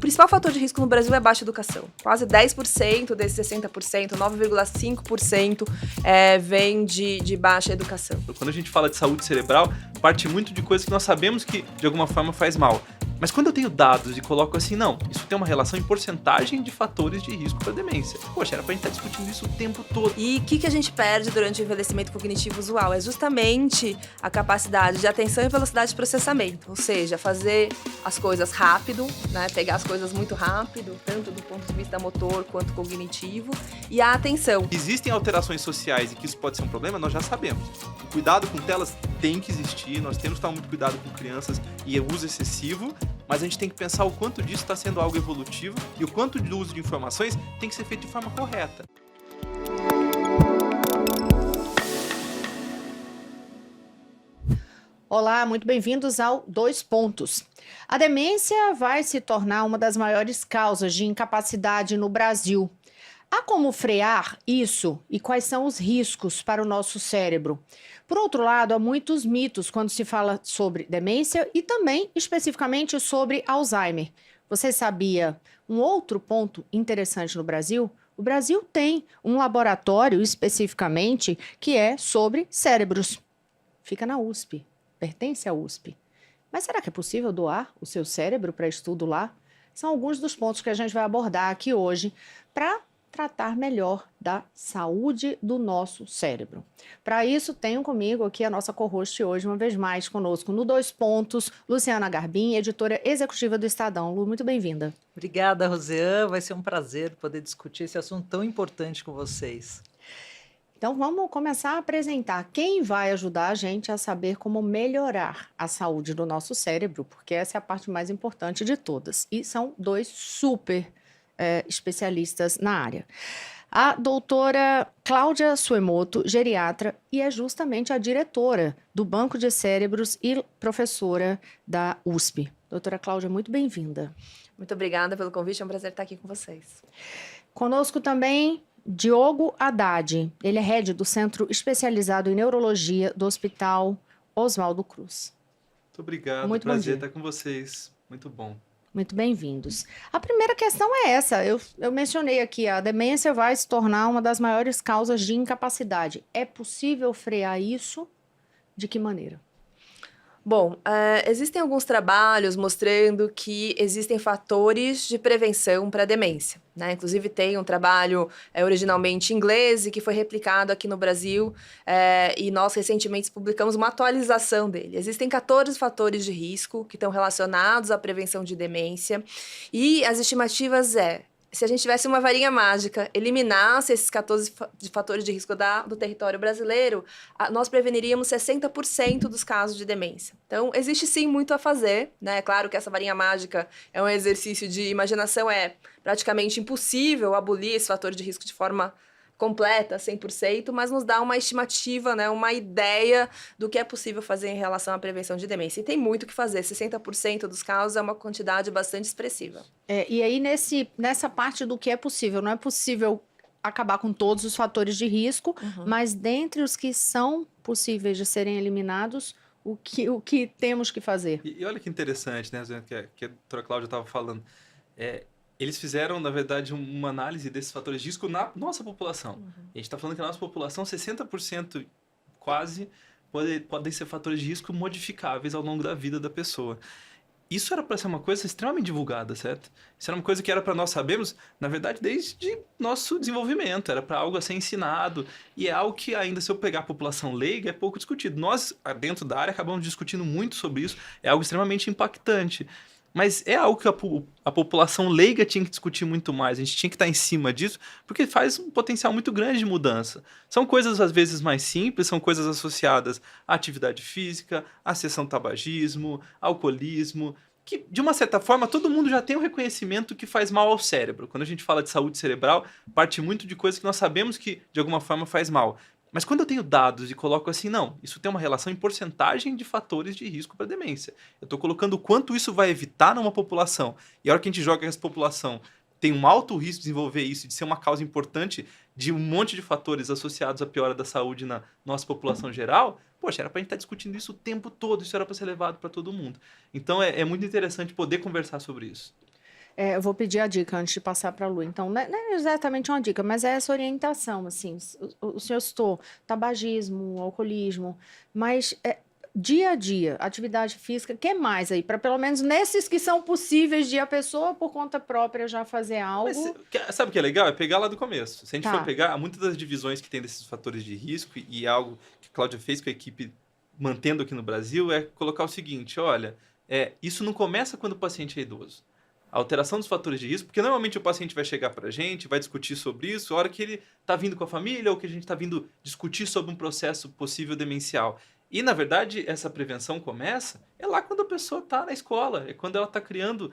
principal fator de risco no Brasil é baixa educação. Quase 10% desses 60%, 9,5% vem de baixa educação. Quando a gente fala de saúde cerebral, parte muito de coisas que nós sabemos que de alguma forma faz mal. Mas quando eu tenho dados e coloco assim, não, isso tem uma relação em porcentagem de fatores de risco para demência. Poxa, era pra gente estar discutindo isso o tempo todo. E o que a gente perde durante o envelhecimento cognitivo usual? É justamente a capacidade de atenção e velocidade de processamento. Ou seja, fazer as coisas rápido, né? Pegar as coisas muito rápido, tanto do ponto de vista motor quanto cognitivo. E a atenção. Existem alterações sociais e que isso pode ser um problema, nós já sabemos. O cuidado com telas tem que existir, nós temos que tomar muito cuidado com crianças e o uso excessivo, mas a gente tem que pensar o quanto disso está sendo algo evolutivo e o quanto do uso de informações tem que ser feito de forma correta. Olá, muito bem-vindos ao Dois Pontos. A demência vai se tornar uma das maiores causas de incapacidade no Brasil. Há como frear isso e quais são os riscos para o nosso cérebro? Por outro lado, há muitos mitos quando se fala sobre demência e também especificamente sobre Alzheimer. Você sabia um outro ponto interessante no Brasil? O Brasil tem um laboratório especificamente que é sobre cérebros. Fica na USP, pertence à USP. Mas será que é possível doar o seu cérebro para estudo lá? São alguns dos pontos que a gente vai abordar aqui hoje para tratar melhor da saúde do nosso cérebro. Para isso, tenho comigo aqui a nossa co-host hoje, uma vez mais conosco no Dois Pontos, Luciana Garbim, editora executiva do Estadão. Lu, muito bem-vinda. Obrigada, Rosiane. Vai ser um prazer poder discutir esse assunto tão importante com vocês. Então, vamos começar a apresentar quem vai ajudar a gente a saber como melhorar a saúde do nosso cérebro, porque essa é a parte mais importante de todas. E são dois super especialistas na área. A doutora Cláudia Suemoto, geriatra, e é justamente a diretora do Banco de Cérebros e professora da USP. Doutora Cláudia, muito bem-vinda. Muito obrigada pelo convite, é um prazer estar aqui com vocês. Conosco também Diogo Haddad, ele é head do Centro Especializado em Neurologia do Hospital Oswaldo Cruz. Muito obrigado, Muito prazer estar com vocês. Muito bom. Muito bem-vindos. A primeira questão é essa. Eu mencionei aqui, a demência vai se tornar uma das maiores causas de incapacidade. É possível frear isso? De que maneira? Bom, existem alguns trabalhos mostrando que existem fatores de prevenção para a demência, né? Inclusive tem um trabalho originalmente inglês e que foi replicado aqui no Brasil e nós recentemente publicamos uma atualização dele. Existem 14 fatores de risco que estão relacionados à prevenção de demência e as estimativas se a gente tivesse uma varinha mágica, eliminasse esses 14 fatores de risco do território brasileiro, nós preveniríamos 60% dos casos de demência. Então, existe sim muito a fazer, né? É claro que essa varinha mágica é um exercício de imaginação, é praticamente impossível abolir esse fator de risco de forma completa, 100%, mas nos dá uma estimativa, né, uma ideia do que é possível fazer em relação à prevenção de demência. E tem muito o que fazer, 60% dos casos é uma quantidade bastante expressiva. E aí, nessa parte do que é possível, não é possível acabar com todos os fatores de risco, mas dentre os que são possíveis de serem eliminados, o que temos que fazer? E olha que interessante, né, que a doutora Cláudia estava falando. Eles fizeram, na verdade, uma análise desses fatores de risco na nossa população. A gente está falando que a nossa população, 60% quase, podem ser fatores de risco modificáveis ao longo da vida da pessoa. Isso era para ser uma coisa extremamente divulgada, certo? Isso era uma coisa que era para nós sabermos, na verdade, desde nosso desenvolvimento. Era para algo a ser ensinado. E é algo que ainda, se eu pegar a população leiga, é pouco discutido. Nós, dentro da área, acabamos discutindo muito sobre isso. É algo extremamente impactante. Mas é algo que a população leiga tinha que discutir muito mais. A gente tinha que estar em cima disso, porque faz um potencial muito grande de mudança. São coisas, às vezes, mais simples, são coisas associadas à atividade física, à cessão tabagismo, alcoolismo, que, de uma certa forma, todo mundo já tem um reconhecimento que faz mal ao cérebro. Quando a gente fala de saúde cerebral, parte muito de coisas que nós sabemos que, de alguma forma, faz mal. Mas quando eu tenho dados e coloco assim, não, isso tem uma relação em porcentagem de fatores de risco para demência. Eu estou colocando o quanto isso vai evitar numa população. E a hora que a gente joga essa população tem um alto risco de desenvolver isso, de ser uma causa importante de um monte de fatores associados à piora da saúde na nossa população geral, poxa, era para a gente estar discutindo isso o tempo todo, isso era para ser levado para todo mundo. Então é muito interessante poder conversar sobre isso. Eu vou pedir a dica antes de passar para a Lu. Então, não é exatamente uma dica, mas é essa orientação, assim. O senhor citou tabagismo, alcoolismo, mas dia a dia, atividade física, o que mais aí? Para pelo menos nesses que são possíveis de a pessoa, por conta própria, já fazer Mas algo. sabe o que é legal? É pegar lá do começo. Se a gente for Tá. pegar, muitas das divisões que tem desses fatores de risco, e é algo que a Cláudia fez com a equipe mantendo aqui no Brasil, é colocar o seguinte: olha, isso não começa quando o paciente é idoso. A alteração dos fatores de risco, porque normalmente o paciente vai chegar para a gente, vai discutir sobre isso, a hora que ele está vindo com a família ou que a gente está vindo discutir sobre um processo possível demencial. E, na verdade, essa prevenção começa lá quando a pessoa está na escola, é quando ela está criando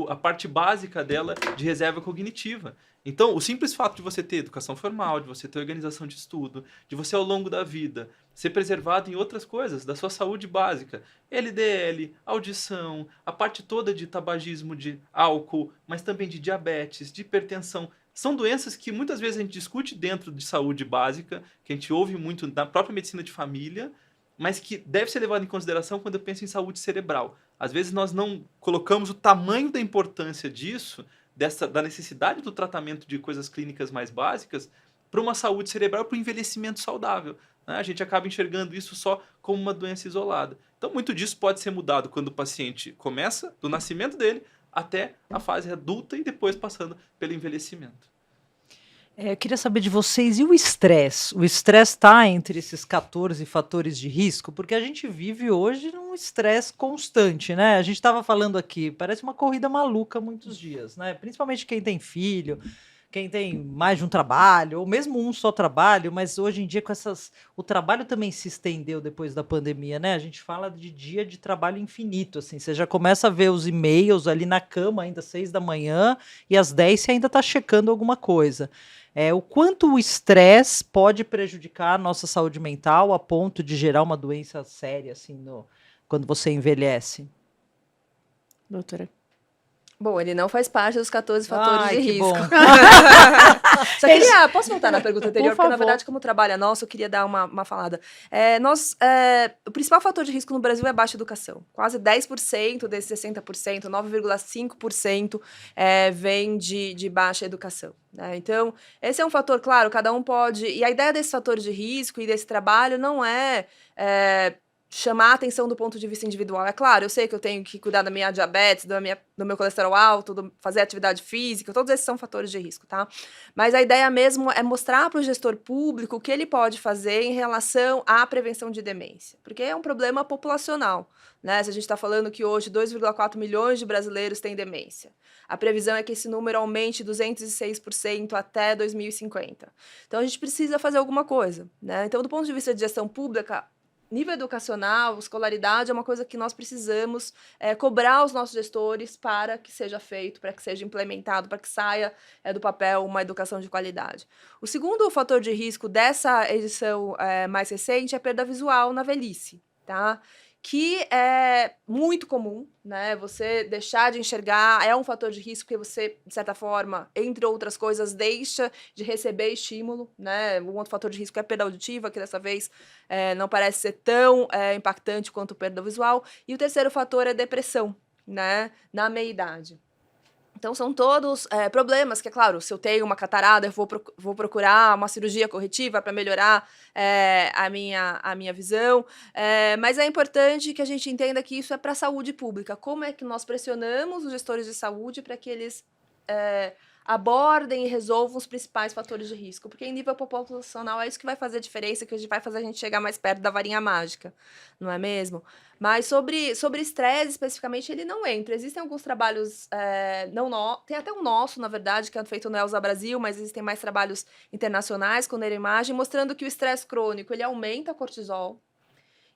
a parte básica dela de reserva cognitiva. Então, o simples fato de você ter educação formal, de você ter organização de estudo, de você, ao longo da vida, ser preservado em outras coisas, da sua saúde básica, LDL, audição, a parte toda de tabagismo, de álcool, mas também de diabetes, de hipertensão. São doenças que muitas vezes a gente discute dentro de saúde básica, que a gente ouve muito na própria medicina de família, mas que deve ser levado em consideração quando eu penso em saúde cerebral. Às vezes nós não colocamos o tamanho da importância disso, da necessidade do tratamento de coisas clínicas mais básicas, para uma saúde cerebral, para o envelhecimento saudável. Né? A gente acaba enxergando isso só como uma doença isolada. Então, muito disso pode ser mudado quando o paciente começa, do nascimento dele, até a fase adulta e depois passando pelo envelhecimento. Eu queria saber de vocês, e o estresse? O estresse está entre esses 14 fatores de risco? Porque a gente vive hoje num estresse constante, né? A gente estava falando aqui, parece uma corrida maluca muitos dias, né? Principalmente quem tem filho, quem tem mais de um trabalho, ou mesmo um só trabalho, mas hoje em dia o trabalho também se estendeu depois da pandemia, né? A gente fala de dia de trabalho infinito, assim, você já começa a ver os e-mails ali na cama ainda às 6 da manhã e às 10 você ainda está checando alguma coisa. O quanto o estresse pode prejudicar a nossa saúde mental a ponto de gerar uma doença séria, assim, quando você envelhece? Doutora. Bom, ele não faz parte dos 14 fatores Ai, de que risco. bom. Posso voltar na pergunta anterior? Por Porque, na favor. verdade, como trabalho é nosso, eu queria dar uma falada. O principal fator de risco no Brasil é baixa educação. Quase 10% desses 60%, 9,5% vem de baixa educação. Né? Então, esse é um fator, claro, cada um pode... E a ideia desse fator de risco e desse trabalho não é chamar a atenção do ponto de vista individual. É claro, eu sei que eu tenho que cuidar da minha diabetes, do meu colesterol alto, fazer atividade física, todos esses são fatores de risco, tá? Mas a ideia mesmo é mostrar para o gestor público o que ele pode fazer em relação à prevenção de demência, porque é um problema populacional, né? Se a gente está falando que hoje 2,4 milhões de brasileiros têm demência, a previsão é que esse número aumente 206% até 2050. Então, a gente precisa fazer alguma coisa, né? Então, do ponto de vista de gestão pública, nível educacional, escolaridade é uma coisa que nós precisamos cobrar os nossos gestores para que seja feito, para que seja implementado, para que saia do papel uma educação de qualidade. O segundo fator de risco dessa edição mais recente é a perda visual na velhice, tá? Que é muito comum, né? Você deixar de enxergar é um fator de risco porque você, de certa forma, entre outras coisas, deixa de receber estímulo, né? Um outro fator de risco é a perda auditiva, que dessa vez não parece ser tão impactante quanto a perda visual. E o terceiro fator é depressão, né? Na meia-idade. Então, são todos problemas que, é claro, se eu tenho uma catarata, eu vou procurar uma cirurgia corretiva para melhorar a minha visão. Mas é importante que a gente entenda que isso é para a saúde pública. Como é que nós pressionamos os gestores de saúde para que eles abordem e resolvam os principais fatores de risco? Porque em nível populacional é isso que vai fazer a diferença, que vai fazer a gente chegar mais perto da varinha mágica, não é mesmo? Mas sobre estresse, especificamente, ele não entra. Existem alguns trabalhos, tem até um nosso, na verdade, que é feito no Elsa Brasil, mas existem mais trabalhos internacionais com neuroimagem, mostrando que o estresse crônico, ele aumenta cortisol,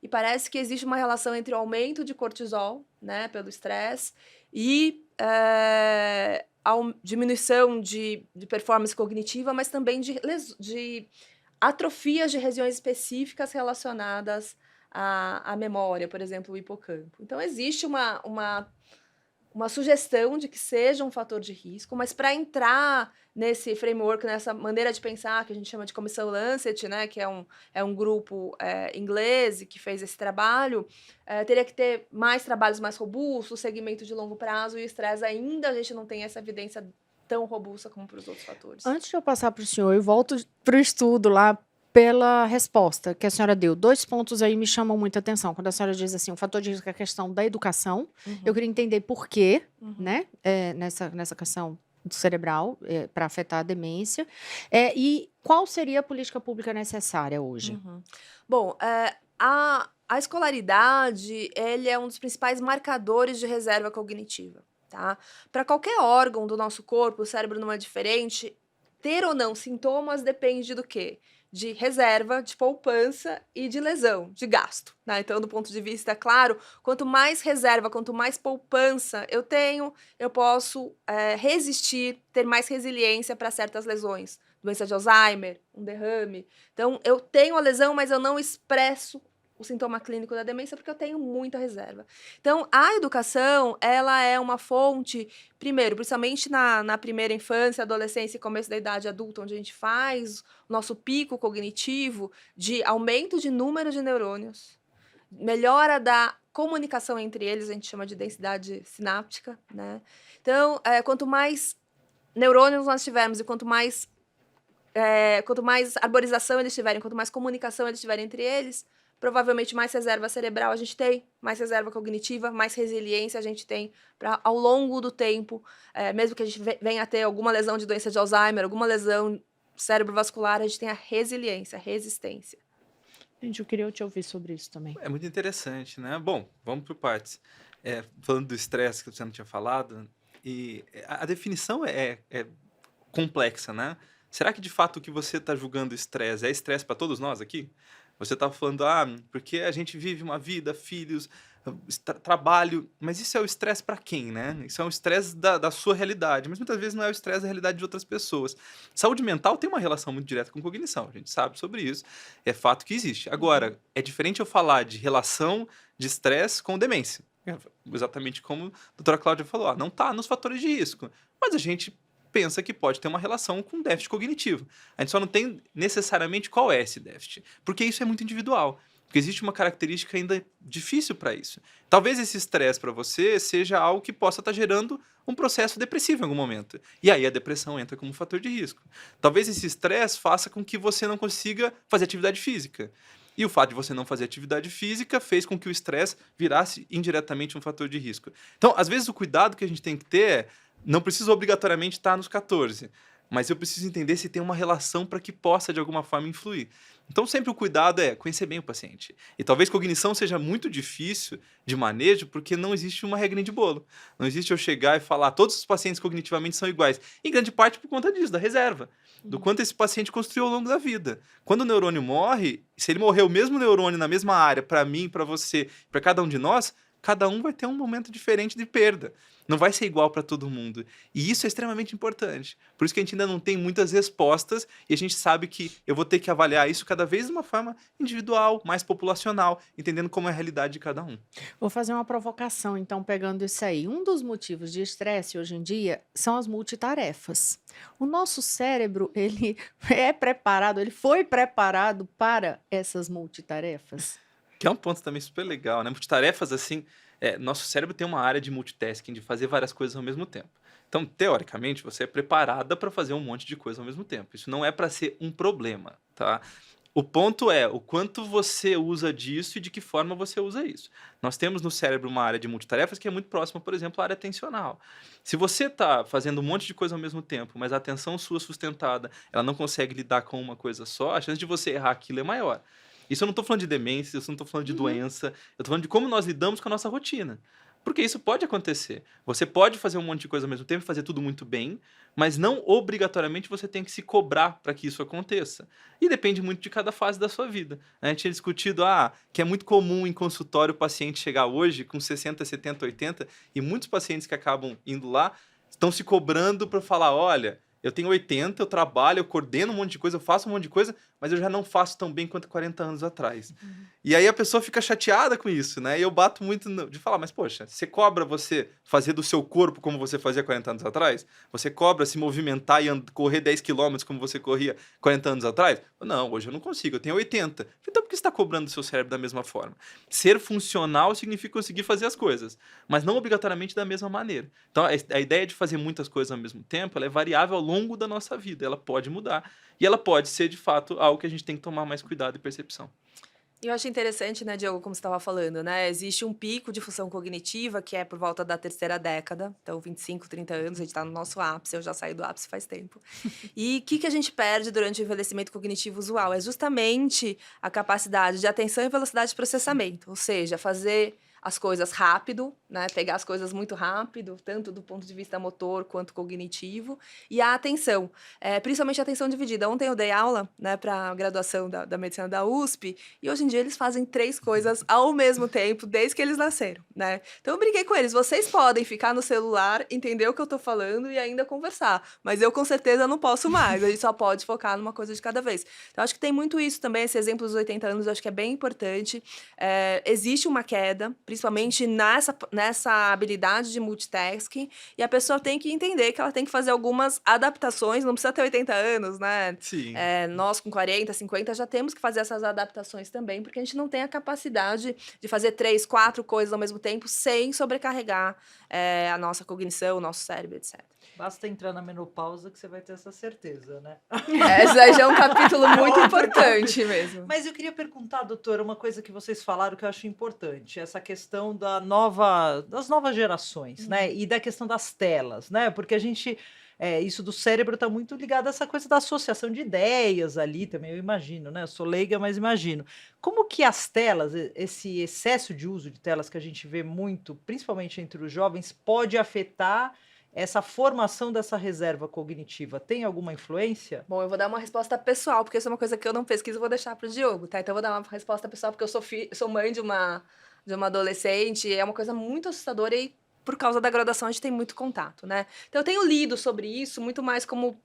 e parece que existe uma relação entre o aumento de cortisol, né, pelo estresse, e a diminuição de performance cognitiva, mas também de atrofias de regiões específicas relacionadas à memória, por exemplo, o hipocampo. Então, existe uma sugestão de que seja um fator de risco, mas para entrar nesse framework, nessa maneira de pensar que a gente chama de Comissão Lancet, né, que é um grupo inglês que fez esse trabalho, teria que ter mais trabalhos mais robustos, segmento de longo prazo, e o estresse ainda a gente não tem essa evidência tão robusta como para os outros fatores. Antes de eu passar para o senhor, eu volto para o estudo lá pela resposta que a senhora deu. 2 pontos aí me chamam muita atenção. Quando a senhora diz assim, o fator de risco é a questão da educação. Eu queria entender por quê, né, nessa questão do cerebral, para afetar a demência. E qual seria a política pública necessária hoje? Bom, a escolaridade, ele é um dos principais marcadores de reserva cognitiva, tá? Para qualquer órgão do nosso corpo, o cérebro não é diferente. Ter ou não sintomas depende do quê? De reserva, de poupança e de lesão, de gasto, né? Então, do ponto de vista, claro, quanto mais reserva, quanto mais poupança eu tenho, eu posso resistir, ter mais resiliência para certas lesões. Doença de Alzheimer, um derrame. Então, eu tenho a lesão, mas eu não expresso o sintoma clínico da demência porque eu tenho muita reserva. Então, a educação, ela é uma fonte, primeiro, principalmente na primeira infância, adolescência e começo da idade adulta, onde a gente faz o nosso pico cognitivo de aumento de número de neurônios, melhora da comunicação entre eles, a gente chama de densidade sináptica, né? Então, quanto mais neurônios nós tivermos e quanto mais arborização eles tiverem, quanto mais comunicação eles tiverem entre eles, provavelmente mais reserva cerebral a gente tem, mais reserva cognitiva, mais resiliência a gente tem para, ao longo do tempo, mesmo que a gente venha a ter alguma lesão de doença de Alzheimer, alguma lesão cerebrovascular, a gente tem a resiliência, a resistência. Gente, eu queria te ouvir sobre isso também. É muito interessante, né? Bom, vamos por partes. Falando do estresse que você não tinha falado, e a definição é complexa, né? Será que de fato o que você está julgando estresse é estresse para todos nós aqui? Você estava falando, porque a gente vive uma vida, filhos, trabalho, mas isso é o estresse para quem, né? Isso é um estresse da sua realidade, mas muitas vezes não é o estresse da realidade de outras pessoas. Saúde mental tem uma relação muito direta com cognição, a gente sabe sobre isso, é fato que existe. Agora, é diferente eu falar de relação de estresse com demência. Exatamente como a doutora Cláudia falou, não está nos fatores de risco, mas a gente pensa que pode ter uma relação com déficit cognitivo. A gente só não tem necessariamente qual é esse déficit, porque isso é muito individual. Porque existe uma característica ainda difícil para isso. Talvez esse estresse para você seja algo que possa estar gerando um processo depressivo em algum momento. E aí a depressão entra como fator de risco. Talvez esse estresse faça com que você não consiga fazer atividade física. E o fato de você não fazer atividade física fez com que o estresse virasse indiretamente um fator de risco. Então, às vezes, o cuidado que a gente tem que ter não precisa obrigatoriamente estar nos 14, mas eu preciso entender se tem uma relação para que possa, de alguma forma, influir. Então, sempre o cuidado é conhecer bem o paciente. E talvez cognição seja muito difícil de manejo, porque não existe uma regrinha de bolo. Não existe eu chegar e falar, todos os pacientes cognitivamente são iguais. Em grande parte por conta disso, da reserva. Do quanto esse paciente construiu ao longo da vida. Quando o neurônio morre, se ele morrer o mesmo neurônio na mesma área, para mim, para você, para cada um de nós, cada um vai ter um momento diferente de perda. Não vai ser igual para todo mundo. E isso é extremamente importante. Por isso que a gente ainda não tem muitas respostas e a gente sabe que eu vou ter que avaliar isso cada vez de uma forma individual, mais populacional, entendendo como é a realidade de cada um. Vou fazer uma provocação, então, pegando isso aí. Um dos motivos de estresse hoje em dia são as multitarefas. O nosso cérebro, ele ele foi preparado para essas multitarefas. Que é um ponto também super legal, né? Multitarefas, assim, nosso cérebro tem uma área de multitasking, de fazer várias coisas ao mesmo tempo. Então, teoricamente, você é preparada para fazer um monte de coisa ao mesmo tempo. Isso não é para ser um problema, tá? O ponto é o quanto você usa disso e de que forma você usa isso. Nós temos no cérebro uma área de multitarefas que é muito próxima, por exemplo, à área atencional. Se você está fazendo um monte de coisa ao mesmo tempo, mas a atenção sua sustentada, ela não consegue lidar com uma coisa só, a chance de você errar aquilo é maior. Isso eu não estou falando de demência, isso eu não estou falando de doença, eu estou falando de como nós lidamos com a nossa rotina. Porque isso pode acontecer. Você pode fazer um monte de coisa ao mesmo tempo e fazer tudo muito bem, mas não obrigatoriamente você tem que se cobrar para que isso aconteça. E depende muito de cada fase da sua vida. A gente tinha discutido que é muito comum em consultório o paciente chegar hoje com 60, 70, 80, e muitos pacientes que acabam indo lá estão se cobrando para falar, olha, eu tenho 80, eu trabalho, eu coordeno um monte de coisa, eu faço um monte de coisa, mas eu já não faço tão bem quanto 40 anos atrás. E aí a pessoa fica chateada com isso, né? E eu bato muito de falar, mas poxa, você cobra você fazer do seu corpo como você fazia 40 anos atrás? Você cobra se movimentar e correr 10 quilômetros como você corria 40 anos atrás? Não, hoje eu não consigo, eu tenho 80. Então por que você está cobrando do seu cérebro da mesma forma? Ser funcional significa conseguir fazer as coisas, mas não obrigatoriamente da mesma maneira. Então a ideia de fazer muitas coisas ao mesmo tempo, ela é variável ao longo da nossa vida, ela pode mudar. E ela pode ser, de fato, algo que a gente tem que tomar mais cuidado e percepção. E eu acho interessante, né, Diogo, como você estava falando, né? Existe um pico de função cognitiva que é por volta da terceira década, então 25, 30 anos, a gente está no nosso ápice, eu já saí do ápice faz tempo. E o que a gente perde durante o envelhecimento cognitivo usual? É justamente a capacidade de atenção e velocidade de processamento, ou seja, fazer as coisas rápido, né? Pegar as coisas muito rápido, tanto do ponto de vista motor quanto cognitivo, e a atenção, principalmente a atenção dividida. Ontem eu dei aula, né, para a graduação da medicina da USP, e hoje em dia eles fazem 3 coisas ao mesmo tempo, desde que eles nasceram, né? Então eu brinquei com eles, vocês podem ficar no celular, entender o que eu tô falando e ainda conversar, mas eu com certeza não posso mais, a gente só pode focar numa coisa de cada vez. Então acho que tem muito isso também, esse exemplo dos 80 anos, eu acho que é bem importante. Existe uma queda, principalmente nessa habilidade de multitasking, e a pessoa tem que entender que ela tem que fazer algumas adaptações, não precisa ter 80 anos, né? Sim. Nós com 40, 50 já temos que fazer essas adaptações também, porque a gente não tem a capacidade de fazer 3, 4 coisas ao mesmo tempo sem sobrecarregar a nossa cognição, o nosso cérebro, etc. Basta entrar na menopausa que você vai ter essa certeza, né? Esse aí já é um capítulo muito importante mesmo. Mas eu queria perguntar, doutora, uma coisa que vocês falaram que eu acho importante, essa questão das novas gerações, né? E da questão das telas, né? Porque a gente, isso do cérebro está muito ligado a essa coisa da associação de ideias ali também, eu imagino, né? Eu sou leiga, mas imagino. Como que as telas, esse excesso de uso de telas que a gente vê muito, principalmente entre os jovens, pode afetar essa formação dessa reserva cognitiva? Tem alguma influência? Bom, eu vou dar uma resposta pessoal, porque isso é uma coisa que eu não pesquiso, eu vou deixar para o Diogo, tá? Então eu vou dar uma resposta pessoal, porque eu sou mãe de uma adolescente, é uma coisa muito assustadora e por causa da graduação a gente tem muito contato, né? Então eu tenho lido sobre isso muito mais como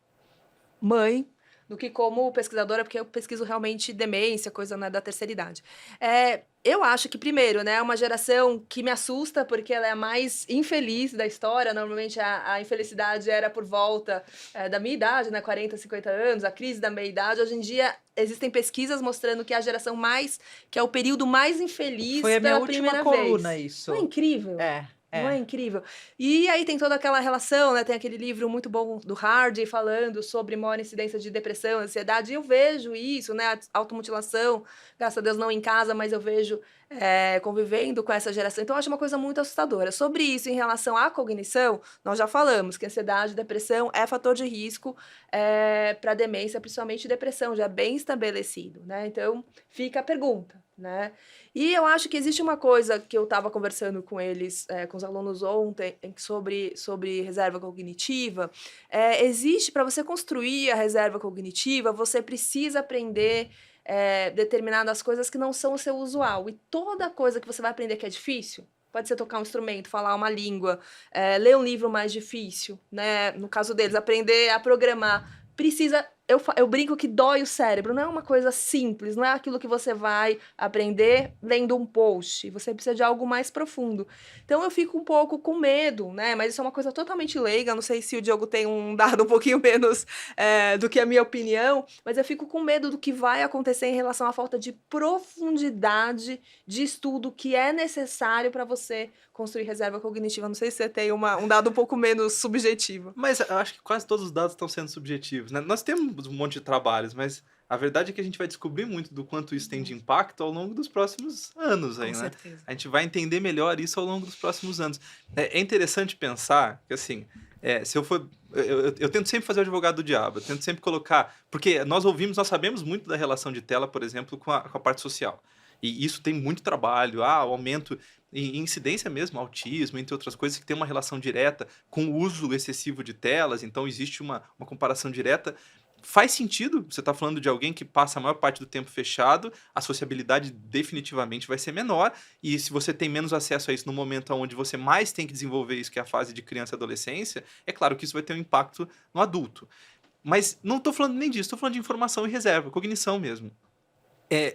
mãe do que como pesquisadora, porque eu pesquiso realmente demência, coisa, né, da terceira idade. Eu acho que, primeiro, né, é uma geração que me assusta, porque ela é a mais infeliz da história. Normalmente a infelicidade era por volta da minha idade, né, 40, 50 anos, a crise da meia-idade. Hoje em dia, existem pesquisas mostrando que é a geração que é o período mais infeliz Foi a minha pela última primeira coluna, vez. isso. Não é incrível? Não é incrível? E aí tem toda aquela relação, né? Tem aquele livro muito bom do Hardy falando sobre maior incidência de depressão, ansiedade. E eu vejo isso, né? A automutilação, graças a Deus não em casa, mas eu vejo convivendo com essa geração. Então eu acho uma coisa muito assustadora. Sobre isso, em relação à cognição, nós já falamos que ansiedade, depressão é fator de risco para demência, principalmente depressão, já bem estabelecido, né? Então fica a pergunta, né? E eu acho que existe uma coisa que eu estava conversando com eles, com os alunos ontem, sobre reserva cognitiva. Existe, para você construir a reserva cognitiva, você precisa aprender determinadas coisas que não são o seu usual. E toda coisa que você vai aprender que é difícil, pode ser tocar um instrumento, falar uma língua, ler um livro mais difícil, né? No caso deles, aprender a programar. Precisa... Eu brinco que dói o cérebro, não é uma coisa simples, não é aquilo que você vai aprender lendo um post, você precisa de algo mais profundo. Então eu fico um pouco com medo, né? Mas isso é uma coisa totalmente leiga, não sei se o Diogo tem um dado um pouquinho menos do que a minha opinião, mas eu fico com medo do que vai acontecer em relação à falta de profundidade de estudo que é necessário para você construir reserva cognitiva. Não sei se você tem um dado um pouco menos subjetivo. Mas eu acho que quase todos os dados estão sendo subjetivos, né? Nós temos um monte de trabalhos, mas a verdade é que a gente vai descobrir muito do quanto isso tem de impacto ao longo dos próximos anos aí, Com né? certeza. A gente vai entender melhor isso ao longo dos próximos anos. É interessante pensar que, assim, se eu for... Eu tento sempre fazer o advogado do diabo, eu tento sempre colocar... Porque nós sabemos muito da relação de tela, por exemplo, com a parte social. E isso tem muito trabalho, o aumento em incidência mesmo, autismo, entre outras coisas, que tem uma relação direta com o uso excessivo de telas, então existe uma comparação direta. Faz sentido, você está falando de alguém que passa a maior parte do tempo fechado, a sociabilidade definitivamente vai ser menor, e se você tem menos acesso a isso no momento onde você mais tem que desenvolver isso, que é a fase de criança e adolescência, é claro que isso vai ter um impacto no adulto. Mas não estou falando nem disso, estou falando de informação e reserva, cognição mesmo.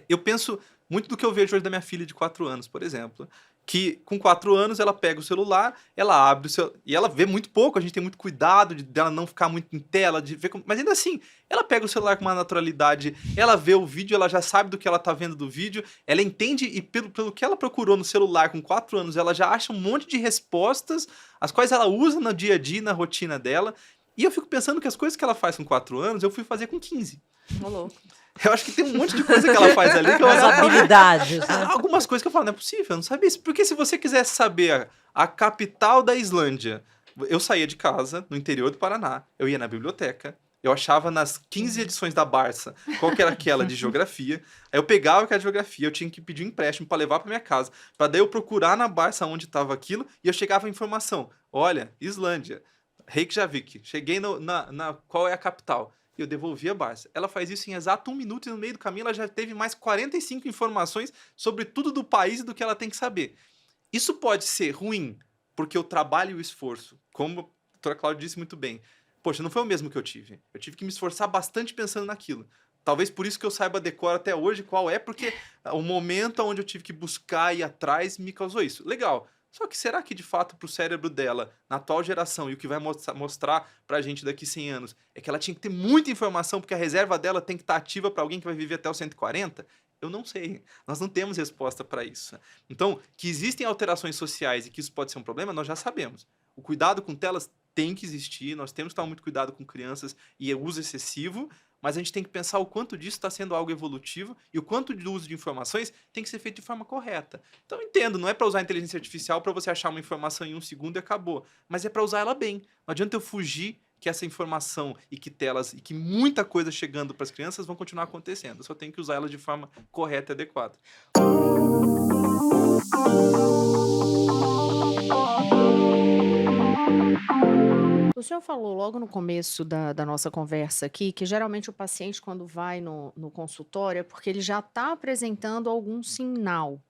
Eu penso muito do que eu vejo hoje da minha filha de 4 anos, por exemplo. Que com 4 anos ela pega o celular, ela abre o celular, e ela vê muito pouco, a gente tem muito cuidado dela não ficar muito em tela, de ver mas ainda assim, ela pega o celular com uma naturalidade, ela vê o vídeo, ela já sabe do que ela tá vendo do vídeo, ela entende e pelo que ela procurou no celular com 4 anos, ela já acha um monte de respostas, as quais ela usa no dia a dia, na rotina dela, e eu fico pensando que as coisas que ela faz com 4 anos, eu fui fazer com 15. Ô, louco. Eu acho que tem um monte de coisa que ela faz ali que eu As habilidades, né? algumas coisas que eu falo, não é possível, eu não sabia isso. Porque se você quisesse saber a capital da Islândia, eu saía de casa, no interior do Paraná, eu ia na biblioteca, eu achava nas 15 edições da Barça qual que era aquela de geografia, aí eu pegava aquela geografia, eu tinha que pedir um empréstimo para levar para minha casa, para daí eu procurar na Barça onde estava aquilo, e eu chegava a informação, olha, Islândia, Reykjavik, cheguei qual é a capital? E eu devolvi a Barça. Ela faz isso em exato 1 minuto e no meio do caminho ela já teve mais 45 informações sobre tudo do país e do que ela tem que saber. Isso pode ser ruim, porque o trabalho e o esforço, como a doutora Cláudia disse muito bem, poxa, não foi o mesmo que eu tive. Eu tive que me esforçar bastante pensando naquilo. Talvez por isso que eu saiba decor até hoje qual é, porque o momento onde eu tive que buscar e ir atrás me causou isso. Legal. Só que será que, de fato, para o cérebro dela, na atual geração, e o que vai mostrar para a gente daqui 100 anos, é que ela tinha que ter muita informação, porque a reserva dela tem que estar ativa para alguém que vai viver até os 140? Eu não sei. Nós não temos resposta para isso. Então, que existem alterações sociais e que isso pode ser um problema, nós já sabemos. O cuidado com telas tem que existir, nós temos que tomar muito cuidado com crianças e o uso excessivo, mas a gente tem que pensar o quanto disso está sendo algo evolutivo e o quanto do uso de informações tem que ser feito de forma correta. Então, eu entendo, não é para usar a inteligência artificial para você achar uma informação em 1 segundo e acabou, mas é para usar ela bem. Não adianta eu fugir que essa informação e que telas e que muita coisa chegando para as crianças vão continuar acontecendo. Eu só tenho que usar elas de forma correta e adequada. O senhor falou logo no começo da nossa conversa aqui que geralmente o paciente, quando vai no consultório, é porque ele já está apresentando algum sinal.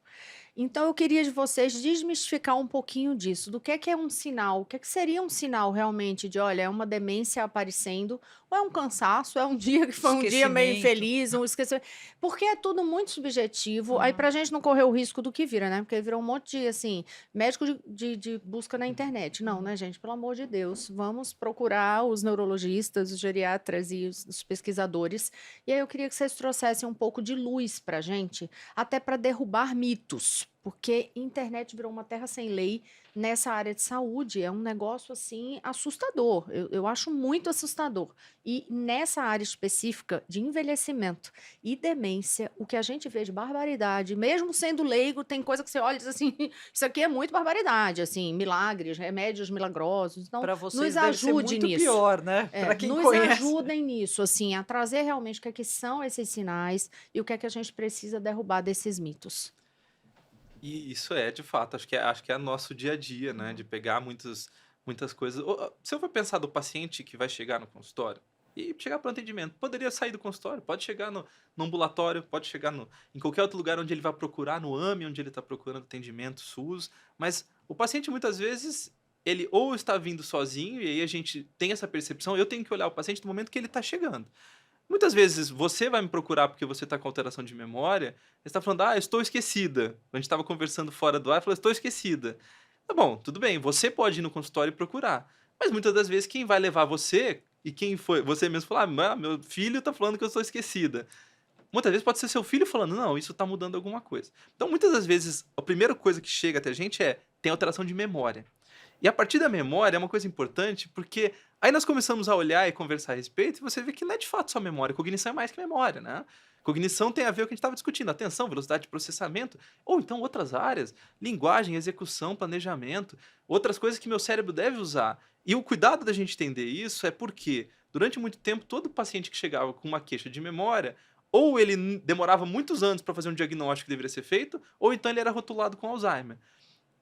Então, eu queria de vocês desmistificar um pouquinho disso, do que é um sinal, o que seria um sinal realmente de, olha, é uma demência aparecendo, ou é um cansaço, é um dia que foi um dia meio Esquecimento. infeliz, um esquecimento, porque é tudo muito subjetivo, aí pra gente não correr o risco do que vira, né? Porque virou um monte de, assim, médico de busca na internet. Não, né, gente? Pelo amor de Deus, vamos procurar os neurologistas, os geriatras e os pesquisadores. E aí eu queria que vocês trouxessem um pouco de luz pra gente, até para derrubar mitos, porque internet virou uma terra sem lei nessa área de saúde. É um negócio, assim, assustador. Eu acho muito assustador. E nessa área específica de envelhecimento e demência, o que a gente vê de barbaridade, mesmo sendo leigo, tem coisa que você olha e diz assim, isso aqui é muito barbaridade, assim, milagres, remédios milagrosos. Então, Para vocês nos deve ser ajude muito nisso. pior, né? Para quem Nos conhece. ajudem nisso, assim, a trazer realmente o que é que são esses sinais e o que é que a gente precisa derrubar desses mitos. E isso é, de fato, acho que é nosso dia a dia, né? De pegar muitas coisas. Se eu for pensar do paciente que vai chegar no consultório e chegar para o atendimento, poderia sair do consultório, pode chegar no ambulatório, pode chegar em qualquer outro lugar onde ele vai procurar, no AME, onde ele está procurando atendimento, SUS, mas o paciente muitas vezes, ele ou está vindo sozinho, e aí a gente tem essa percepção, eu tenho que olhar o paciente no momento que ele está chegando. Muitas vezes você vai me procurar porque você está com alteração de memória, você está falando, eu estou esquecida. A gente estava conversando fora do ar, falou, estou esquecida. Tá bom, tudo bem, você pode ir no consultório e procurar. Mas muitas das vezes quem vai levar você, e quem foi, você mesmo falar, meu filho está falando que eu estou esquecida. Muitas vezes pode ser seu filho falando, não, isso está mudando alguma coisa. Então, muitas das vezes, a primeira coisa que chega até a gente tem alteração de memória. E a partir da memória é uma coisa importante, porque aí nós começamos a olhar e conversar a respeito, e você vê que não é de fato só memória, cognição é mais que memória, né? Cognição tem a ver com o que a gente estava discutindo, atenção, velocidade de processamento, ou então outras áreas, linguagem, execução, planejamento, outras coisas que meu cérebro deve usar. E o cuidado da gente entender isso é porque, durante muito tempo, todo paciente que chegava com uma queixa de memória, ou ele demorava muitos anos para fazer um diagnóstico que deveria ser feito, ou então ele era rotulado com Alzheimer.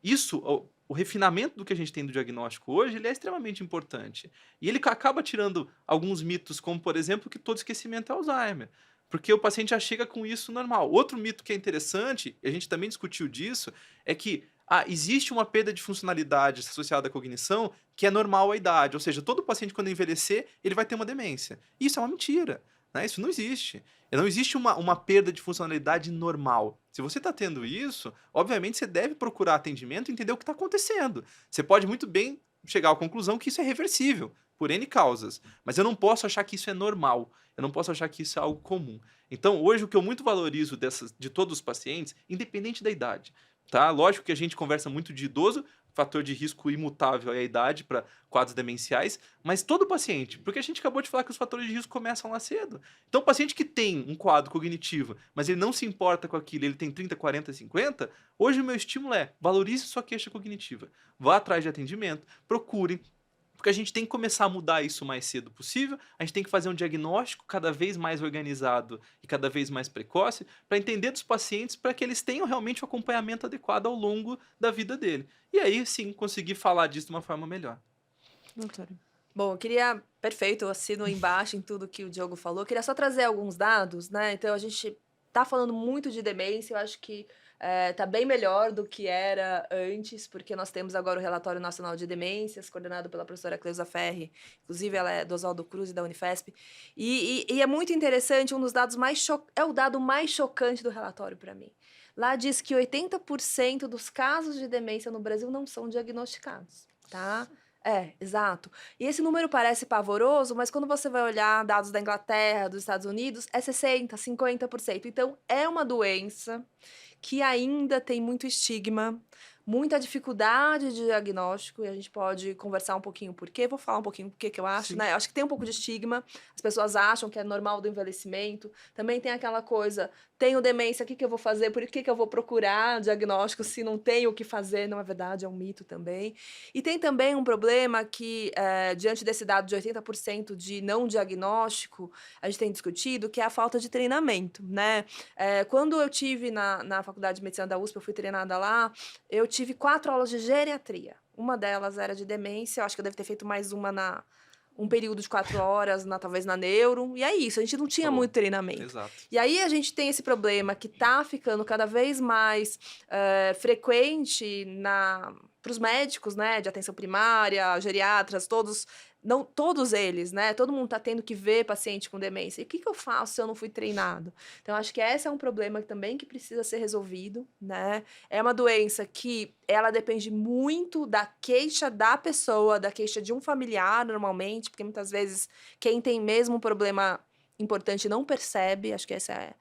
Isso, o refinamento do que a gente tem do diagnóstico hoje, ele é extremamente importante. E ele acaba tirando alguns mitos, como, por exemplo, que todo esquecimento é Alzheimer. Porque o paciente já chega com isso normal. Outro mito que é interessante, e a gente também discutiu disso, é que existe uma perda de funcionalidade associada à cognição que é normal à idade, ou seja, todo paciente quando envelhecer, ele vai ter uma demência. Isso é uma mentira, né? Isso não existe. Não existe uma perda de funcionalidade normal. Se você está tendo isso, obviamente você deve procurar atendimento e entender o que está acontecendo. Você pode muito bem chegar à conclusão que isso é reversível, por N causas. Mas eu não posso achar que isso é normal. Eu não posso achar que isso é algo comum. Então, hoje, o que eu muito valorizo de todos os pacientes, independente da idade, tá? Lógico que a gente conversa muito de idoso, fator de risco imutável é a idade para quadros demenciais, mas todo paciente, porque a gente acabou de falar que os fatores de risco começam lá cedo. Então, o paciente que tem um quadro cognitivo, mas ele não se importa com aquilo, ele tem 30, 40, 50, hoje o meu estímulo é valorize sua queixa cognitiva. Vá atrás de atendimento, procure, porque a gente tem que começar a mudar isso o mais cedo possível, a gente tem que fazer um diagnóstico cada vez mais organizado e cada vez mais precoce para entender dos pacientes para que eles tenham realmente o acompanhamento adequado ao longo da vida dele. E aí, sim, conseguir falar disso de uma forma melhor. Doutora. Bom, eu queria, perfeito, eu assino embaixo em tudo que o Diogo falou. Queria só trazer alguns dados, né? Então, a gente tá falando muito de demência, eu acho que tá bem melhor do que era antes, porque nós temos agora o Relatório Nacional de Demências, coordenado pela professora Cleusa Ferri, inclusive ela é do Oswaldo Cruz e da Unifesp, e é muito interessante, um dos dados é o dado mais chocante do relatório para mim. Lá diz que 80% dos casos de demência no Brasil não são diagnosticados, tá? Exato. E esse número parece pavoroso, mas quando você vai olhar dados da Inglaterra, dos Estados Unidos, é 60%, 50%. Então, é uma doença que ainda tem muito estigma, muita dificuldade de diagnóstico, e a gente pode conversar um pouquinho por quê, vou falar um pouquinho por que eu acho, né? Eu acho que tem um pouco de estigma, as pessoas acham que é normal do envelhecimento, também tem aquela coisa, tenho demência, o que eu vou fazer, por que eu vou procurar diagnóstico se não tenho o que fazer, não é verdade, é um mito também. E tem também um problema que, diante desse dado de 80% de não diagnóstico, a gente tem discutido, que é a falta de treinamento, né? Quando eu tive na Faculdade de Medicina da USP, eu fui treinada lá, eu tive 4 aulas de geriatria. Uma delas era de demência, eu acho que eu devo ter feito mais um período de 4 horas, talvez na neuro, e é isso, a gente não tinha muito treinamento. Exato. E aí a gente tem esse problema que tá ficando cada vez mais frequente para os médicos, né, de atenção primária, geriatras, todos eles, né, todo mundo tá tendo que ver paciente com demência. E o que eu faço se eu não fui treinado? Então, acho que esse é um problema também que precisa ser resolvido, né? É uma doença que ela depende muito da queixa da pessoa, da queixa de um familiar, normalmente, porque muitas vezes quem tem mesmo um problema importante não percebe, acho que essa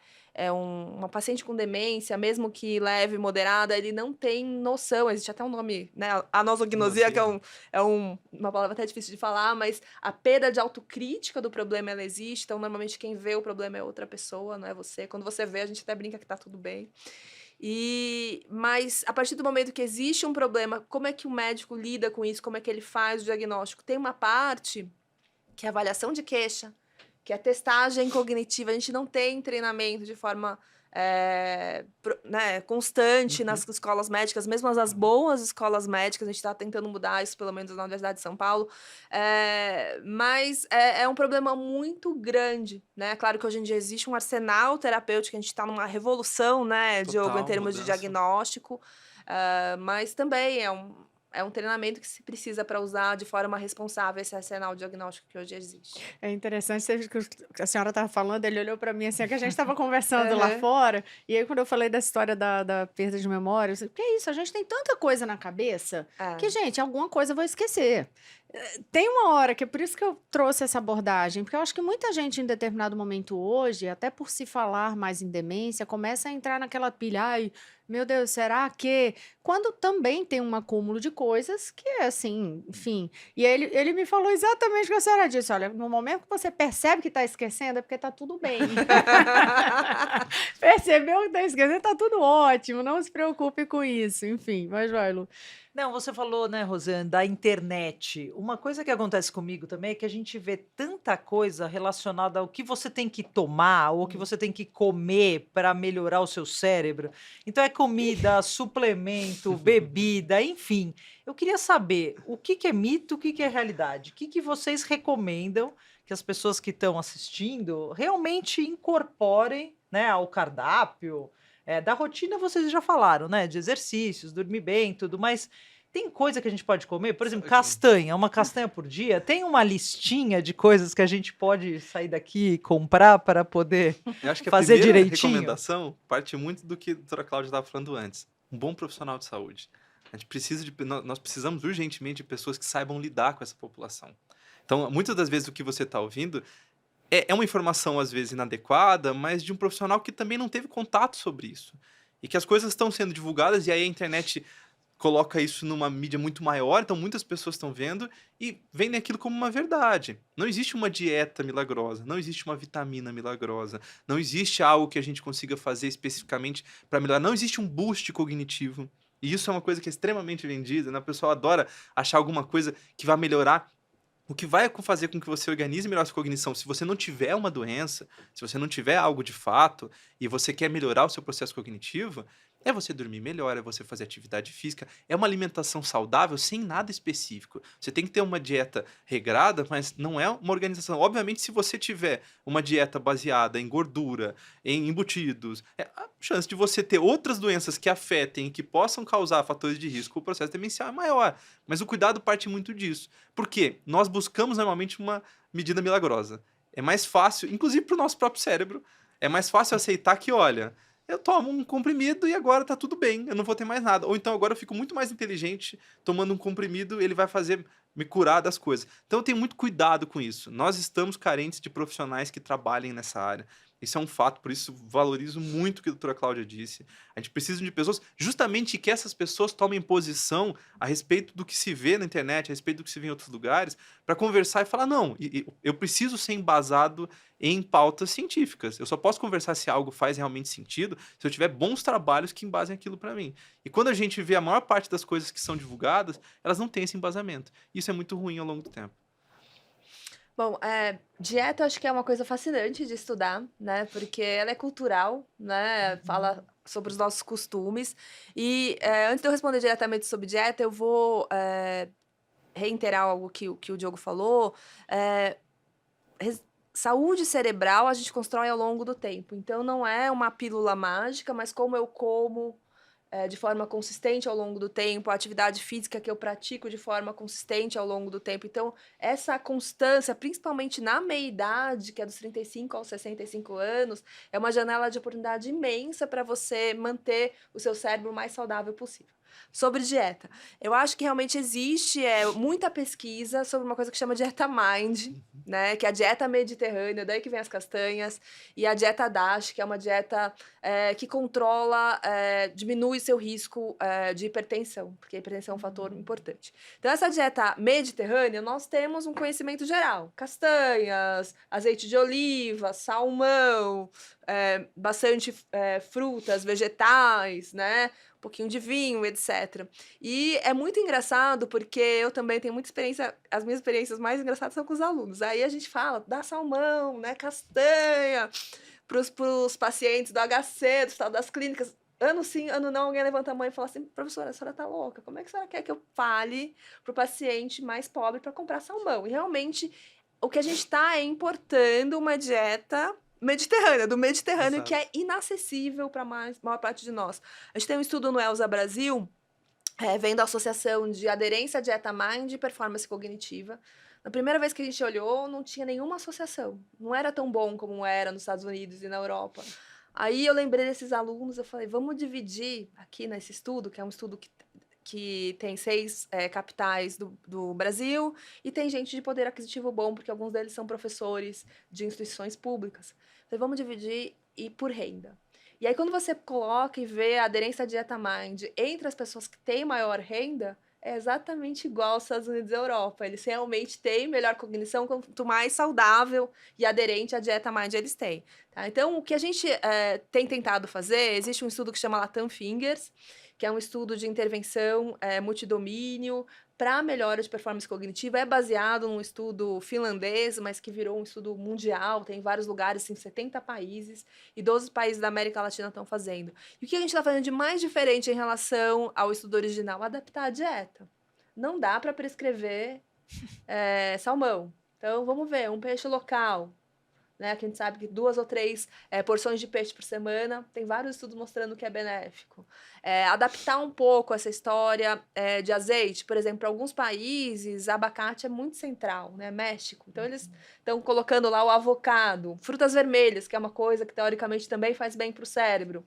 uma paciente com demência, mesmo que leve, moderada, ele não tem noção, existe até um nome, né, a nosognosia, que uma palavra até difícil de falar, mas a perda de autocrítica do problema, ela existe, então normalmente quem vê o problema é outra pessoa, não é você, quando você vê, a gente até brinca que tá tudo bem. Mas a partir do momento que existe um problema, como é que o médico lida com isso, como é que ele faz o diagnóstico? Tem uma parte que é a avaliação de queixa, que é testagem cognitiva, a gente não tem treinamento de forma constante nas escolas médicas, mesmo as boas escolas médicas, a gente está tentando mudar isso, pelo menos na Universidade de São Paulo, mas é um problema muito grande, né? Claro que hoje em dia existe um arsenal terapêutico, a gente está numa revolução, né, Diogo, em termos de diagnóstico, mas também é um treinamento que se precisa para usar de forma responsável esse arsenal diagnóstico que hoje existe. É interessante, que a senhora estava falando, ele olhou para mim assim, que a gente estava conversando lá fora, e aí quando eu falei da história da perda de memória, eu disse, que é isso, a gente tem tanta coisa na cabeça, que, gente, alguma coisa eu vou esquecer. Tem uma hora, que é por isso que eu trouxe essa abordagem, porque eu acho que muita gente em determinado momento hoje, até por se falar mais em demência, começa a entrar naquela pilha, ai, meu Deus, será que... Quando também tem um acúmulo de coisas que é assim, enfim. E ele me falou exatamente o que a senhora disse, olha, no momento que você percebe que está esquecendo, é porque está tudo bem. Percebeu que está esquecendo, está tudo ótimo, não se preocupe com isso, enfim, mas vai, Lu. Não, você falou, né, Rosane, da internet. Uma coisa que acontece comigo também é que a gente vê tanta coisa relacionada ao que você tem que tomar ou que você tem que comer para melhorar o seu cérebro. Então é comida, suplemento, bebida, enfim. Eu queria saber o que é mito, o que é realidade. O que vocês recomendam que as pessoas que estão assistindo realmente incorporem, né, ao cardápio? Da rotina vocês já falaram, né? De exercícios, dormir bem, tudo, mas tem coisa que a gente pode comer? Por exemplo, castanha, uma castanha por dia? Tem uma listinha de coisas que a gente pode sair daqui e comprar para poder Eu acho que a fazer primeira direitinho? recomendação parte muito do que a doutora Cláudia estava falando antes. Um bom profissional de saúde. A gente precisa nós precisamos urgentemente de pessoas que saibam lidar com essa população. Então, muitas das vezes o que você está ouvindo é uma informação, às vezes, inadequada, mas de um profissional que também não teve contato sobre isso. E que as coisas estão sendo divulgadas e aí a internet coloca isso numa mídia muito maior, então muitas pessoas estão vendo e vendem aquilo como uma verdade. Não existe uma dieta milagrosa, não existe uma vitamina milagrosa, não existe algo que a gente consiga fazer especificamente para melhorar, não existe um boost cognitivo. E isso é uma coisa que é extremamente vendida, né? O pessoal adora achar alguma coisa que vai melhorar. O que vai fazer com que você organize melhor a sua cognição, se você não tiver uma doença, se você não tiver algo de fato e você quer melhorar o seu processo cognitivo, é você dormir melhor, é você fazer atividade física, é uma alimentação saudável sem nada específico. Você tem que ter uma dieta regrada, mas não é uma organização. Obviamente, se você tiver uma dieta baseada em gordura, em embutidos, a chance de você ter outras doenças que afetem e que possam causar fatores de risco, o processo demencial é maior. Mas o cuidado parte muito disso. Por quê? Nós buscamos normalmente uma medida milagrosa. É mais fácil, inclusive para o nosso próprio cérebro, é mais fácil aceitar que, olha, eu tomo um comprimido e agora tá tudo bem, eu não vou ter mais nada. Ou então agora eu fico muito mais inteligente tomando um comprimido, ele vai fazer me curar das coisas. Então eu tenho muito cuidado com isso. Nós estamos carentes de profissionais que trabalhem nessa área. Isso é um fato, por isso valorizo muito o que a doutora Cláudia disse. A gente precisa de pessoas, justamente que essas pessoas tomem posição a respeito do que se vê na internet, a respeito do que se vê em outros lugares, para conversar e falar, não, eu preciso ser embasado em pautas científicas. Eu só posso conversar se algo faz realmente sentido se eu tiver bons trabalhos que embasem aquilo para mim. E quando a gente vê a maior parte das coisas que são divulgadas, elas não têm esse embasamento. Isso é muito ruim ao longo do tempo. Bom, dieta eu acho que é uma coisa fascinante de estudar, né? Porque ela é cultural, né? Fala sobre os nossos costumes. E antes de eu responder diretamente sobre dieta, eu vou reiterar algo que o Diogo falou. Saúde cerebral a gente constrói ao longo do tempo. Então, não é uma pílula mágica, mas como eu como de forma consistente ao longo do tempo, a atividade física que eu pratico de forma consistente ao longo do tempo. Então, essa constância, principalmente na meia-idade, que é dos 35 aos 65 anos, é uma janela de oportunidade imensa para você manter o seu cérebro o mais saudável possível. Sobre dieta, eu acho que realmente existe muita pesquisa sobre uma coisa que chama dieta Mind, né? Que é a dieta mediterrânea, daí que vem as castanhas, e a dieta DASH, que é uma dieta que controla, diminui seu risco de hipertensão, porque a hipertensão é um fator importante. Então, essa dieta mediterrânea, nós temos um conhecimento geral. Castanhas, azeite de oliva, salmão, bastante frutas, vegetais, né? Um pouquinho de vinho, etc. E é muito engraçado porque eu também tenho muita experiência, as minhas experiências mais engraçadas são com os alunos. Aí a gente fala, dá salmão, né, castanha, pros pacientes do HC, do Hospital das Clínicas. Ano sim, ano não, alguém levanta a mão e fala assim, professora, a senhora tá louca? Como é que a senhora quer que eu fale pro paciente mais pobre para comprar salmão? E realmente, o que a gente tá é importando uma dieta mediterrânea, do Mediterrâneo, Exato. que é inacessível para a maior parte de nós. A gente tem um estudo no ELSA Brasil, vendo a associação de aderência à dieta Mind e performance cognitiva. Na primeira vez que a gente olhou, não tinha nenhuma associação. Não era tão bom como era nos Estados Unidos e na Europa. Aí eu lembrei desses alunos, eu falei, vamos dividir aqui nesse estudo, que é um estudo que tem 6 capitais do Brasil, e tem gente de poder aquisitivo bom, porque alguns deles são professores de instituições públicas. Falei, vamos dividir e por renda. E aí, quando você coloca e vê a aderência à dieta Mind entre as pessoas que têm maior renda, é exatamente igual aos Estados Unidos e Europa. Eles realmente têm melhor cognição, quanto mais saudável e aderente à dieta Mind eles têm. Tá? Então, o que a gente tem tentado fazer, existe um estudo que chama Latam Fingers, que é um estudo de intervenção multidomínio para melhora de performance cognitiva. É baseado num estudo finlandês, mas que virou um estudo mundial, tem em vários lugares, em 70 países, e 12 países da América Latina estão fazendo. E o que a gente está fazendo de mais diferente em relação ao estudo original? Adaptar a dieta. Não dá para prescrever salmão. Então, vamos ver, um peixe local, né? Que a gente sabe que 2 ou 3 porções de peixe por semana, tem vários estudos mostrando que é benéfico. Adaptar um pouco essa história de azeite, por exemplo, para alguns países, abacate é muito central, né? México. Então, eles estão colocando lá o avocado, frutas vermelhas, que é uma coisa que teoricamente também faz bem para o cérebro.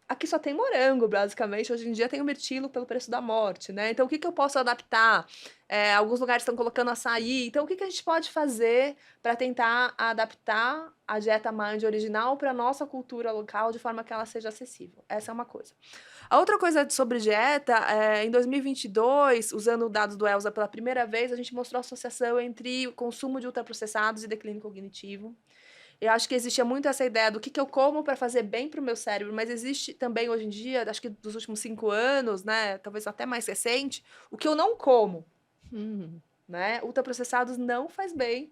Aqui só tem morango, basicamente. Hoje em dia tem o mirtilo pelo preço da morte, né? Então, o que que eu posso adaptar? Alguns lugares estão colocando açaí. Então, o que que a gente pode fazer para tentar adaptar a dieta Mind original para a nossa cultura local de forma que ela seja acessível? Essa é uma coisa. A outra coisa sobre dieta, em 2022, usando dados do ELSA pela primeira vez, a gente mostrou a associação entre o consumo de ultraprocessados e declínio cognitivo. Eu acho que existia muito essa ideia do que eu como para fazer bem para o meu cérebro, mas existe também hoje em dia, acho que dos últimos 5 anos, né, talvez até mais recente, o que eu não como, né? Ultraprocessados não faz bem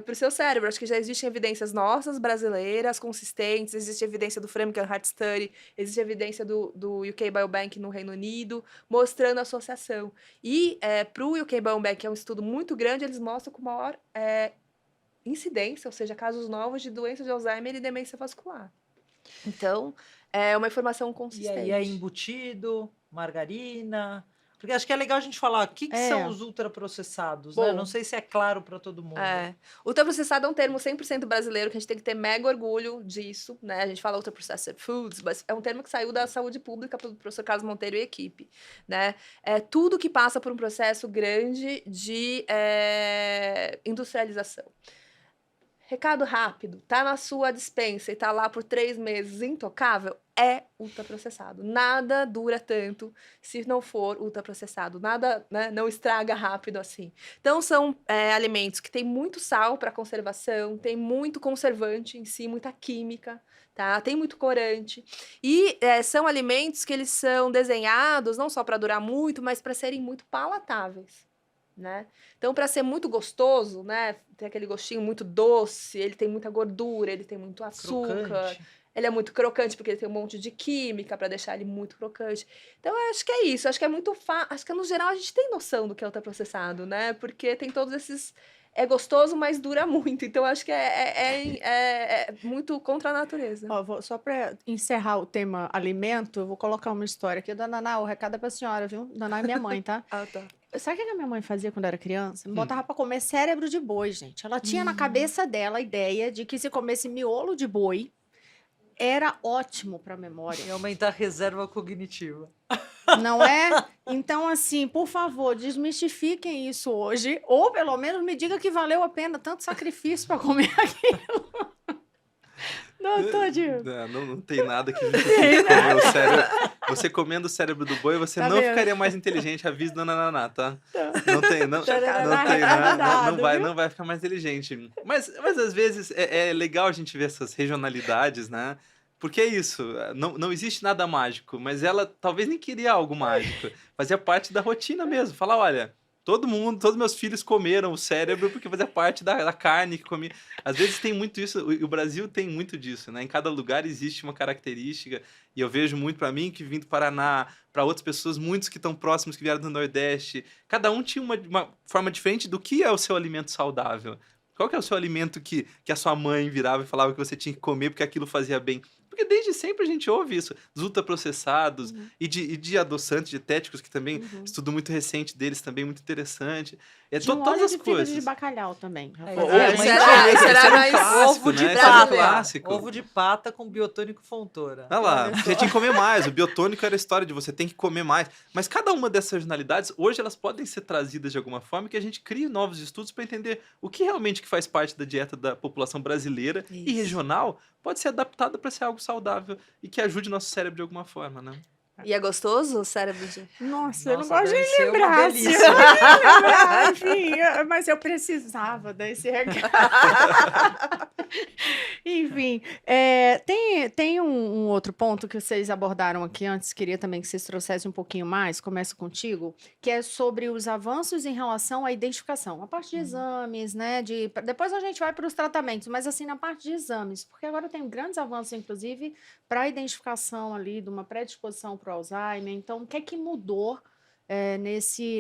para o seu cérebro. Acho que já existem evidências nossas, brasileiras, consistentes, existe evidência do Framingham Heart Study, existe evidência do UK Biobank no Reino Unido, mostrando a associação. E para o UK Biobank, que é um estudo muito grande, eles mostram com maior incidência, ou seja, casos novos de doença de Alzheimer e demência vascular. Então, é uma informação E consistente. aí é embutido, margarina. Porque acho que é legal a gente falar o que são os ultraprocessados, né? Bom. Não sei se é claro para todo mundo. Ultraprocessado é um termo 100% brasileiro, que a gente tem que ter mega orgulho disso, né? A gente fala ultraprocessed foods, mas é um termo que saiu da saúde pública pelo professor Carlos Monteiro e equipe, né? É tudo que passa por um processo grande de industrialização. Recado rápido, tá na sua despensa e tá lá por 3 meses intocável, é ultraprocessado. Nada dura tanto se não for ultraprocessado. Nada, né, não estraga rápido assim. Então, são alimentos que têm muito sal para conservação, tem muito conservante em si, muita química, tá? Tem muito corante. E são alimentos que eles são desenhados não só para durar muito, mas para serem muito palatáveis. Né? Então, para ser muito gostoso, né? Tem aquele gostinho muito doce, ele tem muita gordura, ele tem muito açúcar, Crocante. ele é muito crocante porque ele tem um monte de química para deixar ele muito crocante. Então, eu acho que é isso. Acho que é muito acho que no geral a gente tem noção do que é ultraprocessado, né? Porque tem todos esses. É gostoso, mas dura muito. Então, acho que é muito contra a natureza. Ó, só para encerrar o tema alimento, eu vou colocar uma história aqui. Dona Naná, o recado é para a senhora, viu? Dona Naná é minha mãe, tá? Ah, tá. Sabe o que a minha mãe fazia quando era criança? Me botava para comer cérebro de boi, gente. Ela tinha na cabeça dela a ideia de que se comesse miolo de boi, era ótimo para a memória. E aumentar a reserva cognitiva. Não é? Então, assim, por favor, desmistifiquem isso hoje. Ou, pelo menos, me diga que valeu a pena tanto sacrifício para comer aquilo. Não, tadinho. Não tem nada que justifique comer o cérebro. Você comendo o cérebro do boi, você Tá não vendo? ficaria mais inteligente, avisa Dona Naná, tá? Não vai ficar mais inteligente. Mas às vezes é legal a gente ver essas regionalidades, né? Porque é isso, não existe nada mágico, mas ela talvez nem queria algo mágico. Fazia parte da rotina mesmo. Falar, olha, todos meus filhos comeram o cérebro porque fazia parte da carne que comia. Às vezes tem muito isso, o Brasil tem muito disso, né? Em cada lugar existe uma característica, e eu vejo muito para mim que vim do Paraná, para outras pessoas, muitos que estão próximos, que vieram do Nordeste, cada um tinha uma forma diferente do que é o seu alimento saudável. Qual que é o seu alimento que a sua mãe virava e falava que você tinha que comer porque aquilo fazia bem? Porque desde sempre a gente ouve isso, dos ultraprocessados e de adoçantes, dietéticos, que também, estudo muito recente deles, também muito interessante. De um todas óleo as de fígado coisas. de bacalhau também. Já É, foi. é, Isso mas era mais clássico, ovo de né? Esse pata. era um clássico. Ovo de pata com biotônico Fontoura. Olha lá, Olha você só. tinha que comer mais. O biotônico era a história de você tem que comer mais. Mas cada uma dessas regionalidades, hoje elas podem ser trazidas de alguma forma que a gente crie novos estudos para entender o que realmente que faz parte da dieta da população brasileira e Isso. regional pode ser adaptada para ser algo saudável e que ajude nosso cérebro de alguma forma, né? E é gostoso o cérebro de... Nossa, eu não Nossa, gosto de deve ser uma lembrar. delícia. assim, eu não gosto de lembrar, enfim, mas eu precisava desse recado. Enfim, tem um outro ponto que vocês abordaram aqui antes, queria também que vocês trouxessem um pouquinho mais, começo contigo, que é sobre os avanços em relação à identificação, a parte de exames, né? Depois a gente vai para os tratamentos, mas assim, na parte de exames, porque agora tem grandes avanços, inclusive, para a identificação ali de uma predisposição para o Alzheimer. Então, o que é que mudou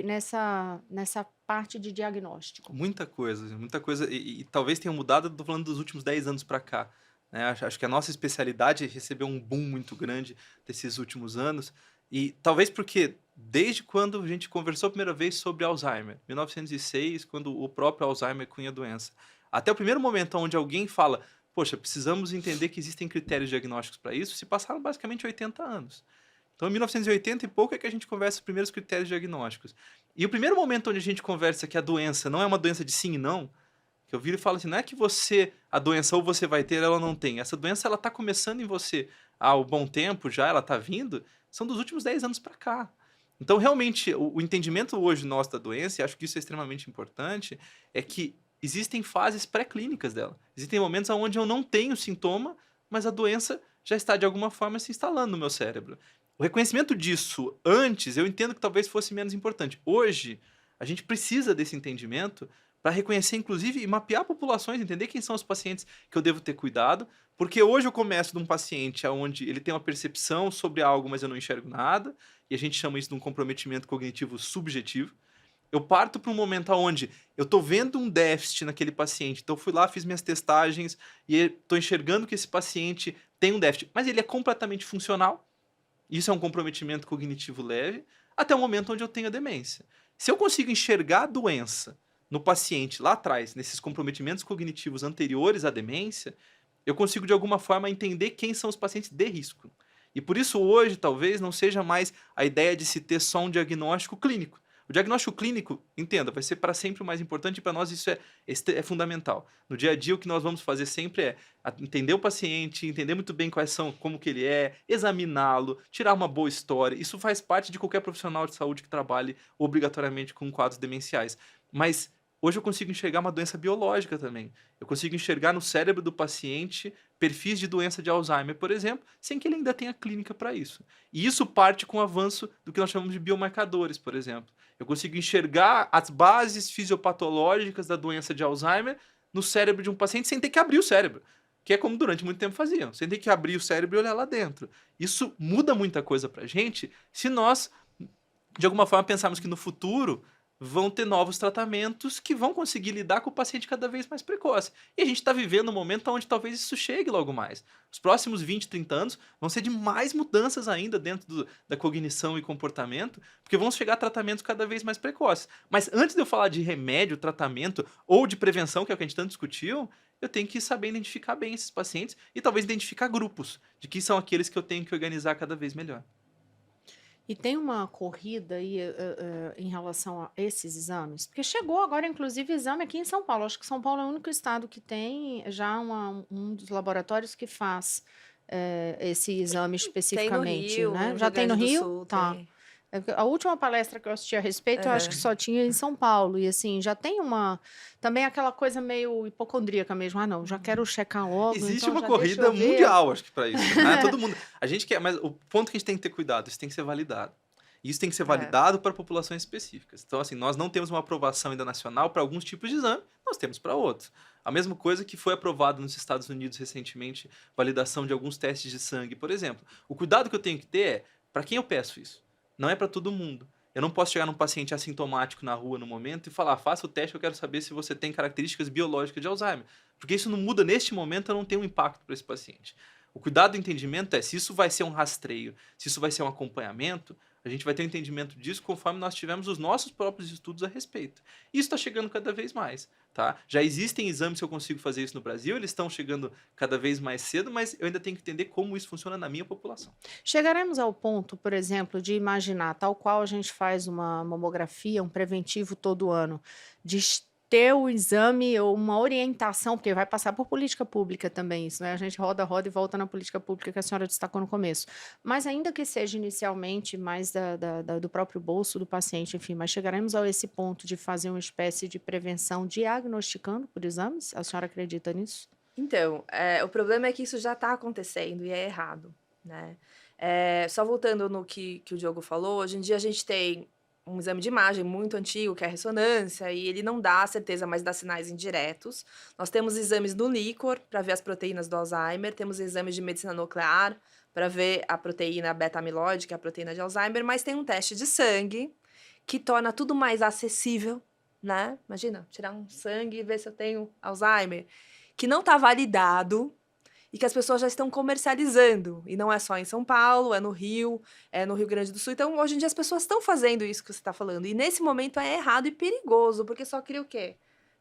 nessa parte de diagnóstico? Muita coisa, muita coisa. E talvez tenha mudado, tô falando dos últimos 10 anos para cá. Né? Acho que a nossa especialidade recebeu um boom muito grande desses últimos anos. E talvez porque desde quando a gente conversou a primeira vez sobre Alzheimer, 1906, quando o próprio Alzheimer cunha a doença, até o primeiro momento onde alguém fala, poxa, precisamos entender que existem critérios diagnósticos para isso, se passaram basicamente 80 anos. Então, em 1980 e pouco é que a gente conversa os primeiros critérios diagnósticos. E o primeiro momento onde a gente conversa que a doença não é uma doença de sim e não, que eu viro e falo assim, não é que a doença ou você vai ter, ela não tem. Essa doença, ela está começando em você há um bom tempo já, ela está vindo, são dos últimos 10 anos para cá. Então, realmente, o entendimento hoje nosso da doença, e acho que isso é extremamente importante, é que existem fases pré-clínicas dela. Existem momentos onde eu não tenho sintoma, mas a doença já está, de alguma forma, se instalando no meu cérebro. O reconhecimento disso antes, eu entendo que talvez fosse menos importante. Hoje, a gente precisa desse entendimento para reconhecer, inclusive, e mapear populações, entender quem são os pacientes que eu devo ter cuidado, porque hoje eu começo de um paciente onde ele tem uma percepção sobre algo, mas eu não enxergo nada, e a gente chama isso de um comprometimento cognitivo subjetivo. Eu parto para um momento onde eu estou vendo um déficit naquele paciente, então eu fui lá, fiz minhas testagens e estou enxergando que esse paciente tem um déficit, mas ele é completamente funcional. Isso é um comprometimento cognitivo leve, até o momento onde eu tenho a demência. Se eu consigo enxergar a doença no paciente lá atrás, nesses comprometimentos cognitivos anteriores à demência, eu consigo de alguma forma entender quem são os pacientes de risco. E por isso hoje talvez não seja mais a ideia de se ter só um diagnóstico clínico. O diagnóstico clínico, entenda, vai ser para sempre o mais importante e para nós isso é fundamental. No dia a dia o que nós vamos fazer sempre é entender o paciente, entender muito bem quais são, como que ele é, examiná-lo, tirar uma boa história. Isso faz parte de qualquer profissional de saúde que trabalhe obrigatoriamente com quadros demenciais. Mas hoje eu consigo enxergar uma doença biológica também. Eu consigo enxergar no cérebro do paciente perfis de doença de Alzheimer, por exemplo, sem que ele ainda tenha clínica para isso. E isso parte com o avanço do que nós chamamos de biomarcadores, por exemplo. Eu consigo enxergar as bases fisiopatológicas da doença de Alzheimer no cérebro de um paciente sem ter que abrir o cérebro, que é como durante muito tempo faziam, sem ter que abrir o cérebro e olhar lá dentro. Isso muda muita coisa para a gente se nós, de alguma forma, pensarmos que no futuro vão ter novos tratamentos que vão conseguir lidar com o paciente cada vez mais precoce. E a gente está vivendo um momento onde talvez isso chegue logo mais. Os próximos 20, 30 anos vão ser de mais mudanças ainda dentro da cognição e comportamento, porque vão chegar tratamentos cada vez mais precoces. Mas antes de eu falar de remédio, tratamento ou de prevenção, que é o que a gente tanto discutiu, eu tenho que saber identificar bem esses pacientes e talvez identificar grupos de quem são aqueles que eu tenho que organizar cada vez melhor. E tem uma corrida aí em relação a esses exames? Porque chegou agora, inclusive, exame aqui em São Paulo. Acho que São Paulo é o único estado que tem já um dos laboratórios que faz esse exame Tem no especificamente, Rio, né? no Já Rio tem no Grande do Rio? Sul, Tá. tem. A última palestra que eu assisti a respeito, eu acho que Aham. só tinha em São Paulo. E assim, já tem também aquela coisa meio hipocondríaca mesmo. Ah, não, já quero checar logo, Existe então uma já deixa corrida eu ver. mundial, acho que para isso, né? Todo mundo, a gente quer, mas o ponto que a gente tem que ter cuidado, isso tem que ser validado. E isso tem que ser validado para populações específicas. Então, assim, nós não temos uma aprovação ainda nacional para alguns tipos de exame, nós temos para outros. A mesma coisa que foi aprovado nos Estados Unidos recentemente, validação de alguns testes de sangue, por exemplo. O cuidado que eu tenho que ter é, para quem eu peço isso? Não é para todo mundo. Eu não posso chegar num paciente assintomático na rua no momento e falar, faça o teste, eu quero saber se você tem características biológicas de Alzheimer. Porque isso não muda neste momento, eu não tenho um impacto para esse paciente. O cuidado do entendimento é se isso vai ser um rastreio, se isso vai ser um acompanhamento, a gente vai ter um entendimento disso conforme nós tivermos os nossos próprios estudos a respeito. Isso está chegando cada vez mais. Tá? Já existem exames que eu consigo fazer isso no Brasil, eles estão chegando cada vez mais cedo, mas eu ainda tenho que entender como isso funciona na minha população. Chegaremos ao ponto, por exemplo, de imaginar, tal qual a gente faz uma mamografia, um preventivo todo ano, de ter o exame ou uma orientação, porque vai passar por política pública também isso, né? A gente roda e volta na política pública que a senhora destacou no começo. Mas ainda que seja inicialmente mais do próprio bolso do paciente, enfim, mas chegaremos a esse ponto de fazer uma espécie de prevenção diagnosticando por exames? A senhora acredita nisso? Então, o problema é que isso já está acontecendo e é errado, né? Só voltando no que o Diogo falou, hoje em dia a gente tem um exame de imagem muito antigo, que é a ressonância, e ele não dá certeza, mas dá sinais indiretos. Nós temos exames no líquor para ver as proteínas do Alzheimer, temos exames de medicina nuclear para ver a proteína beta-amiloide, que é a proteína de Alzheimer, mas tem um teste de sangue que torna tudo mais acessível, né? Imagina, tirar um sangue e ver se eu tenho Alzheimer, que não está validado e que as pessoas já estão comercializando. E não é só em São Paulo, é no Rio Grande do Sul. Então, hoje em dia, as pessoas estão fazendo isso que você está falando. E nesse momento é errado e perigoso, porque só cria o quê?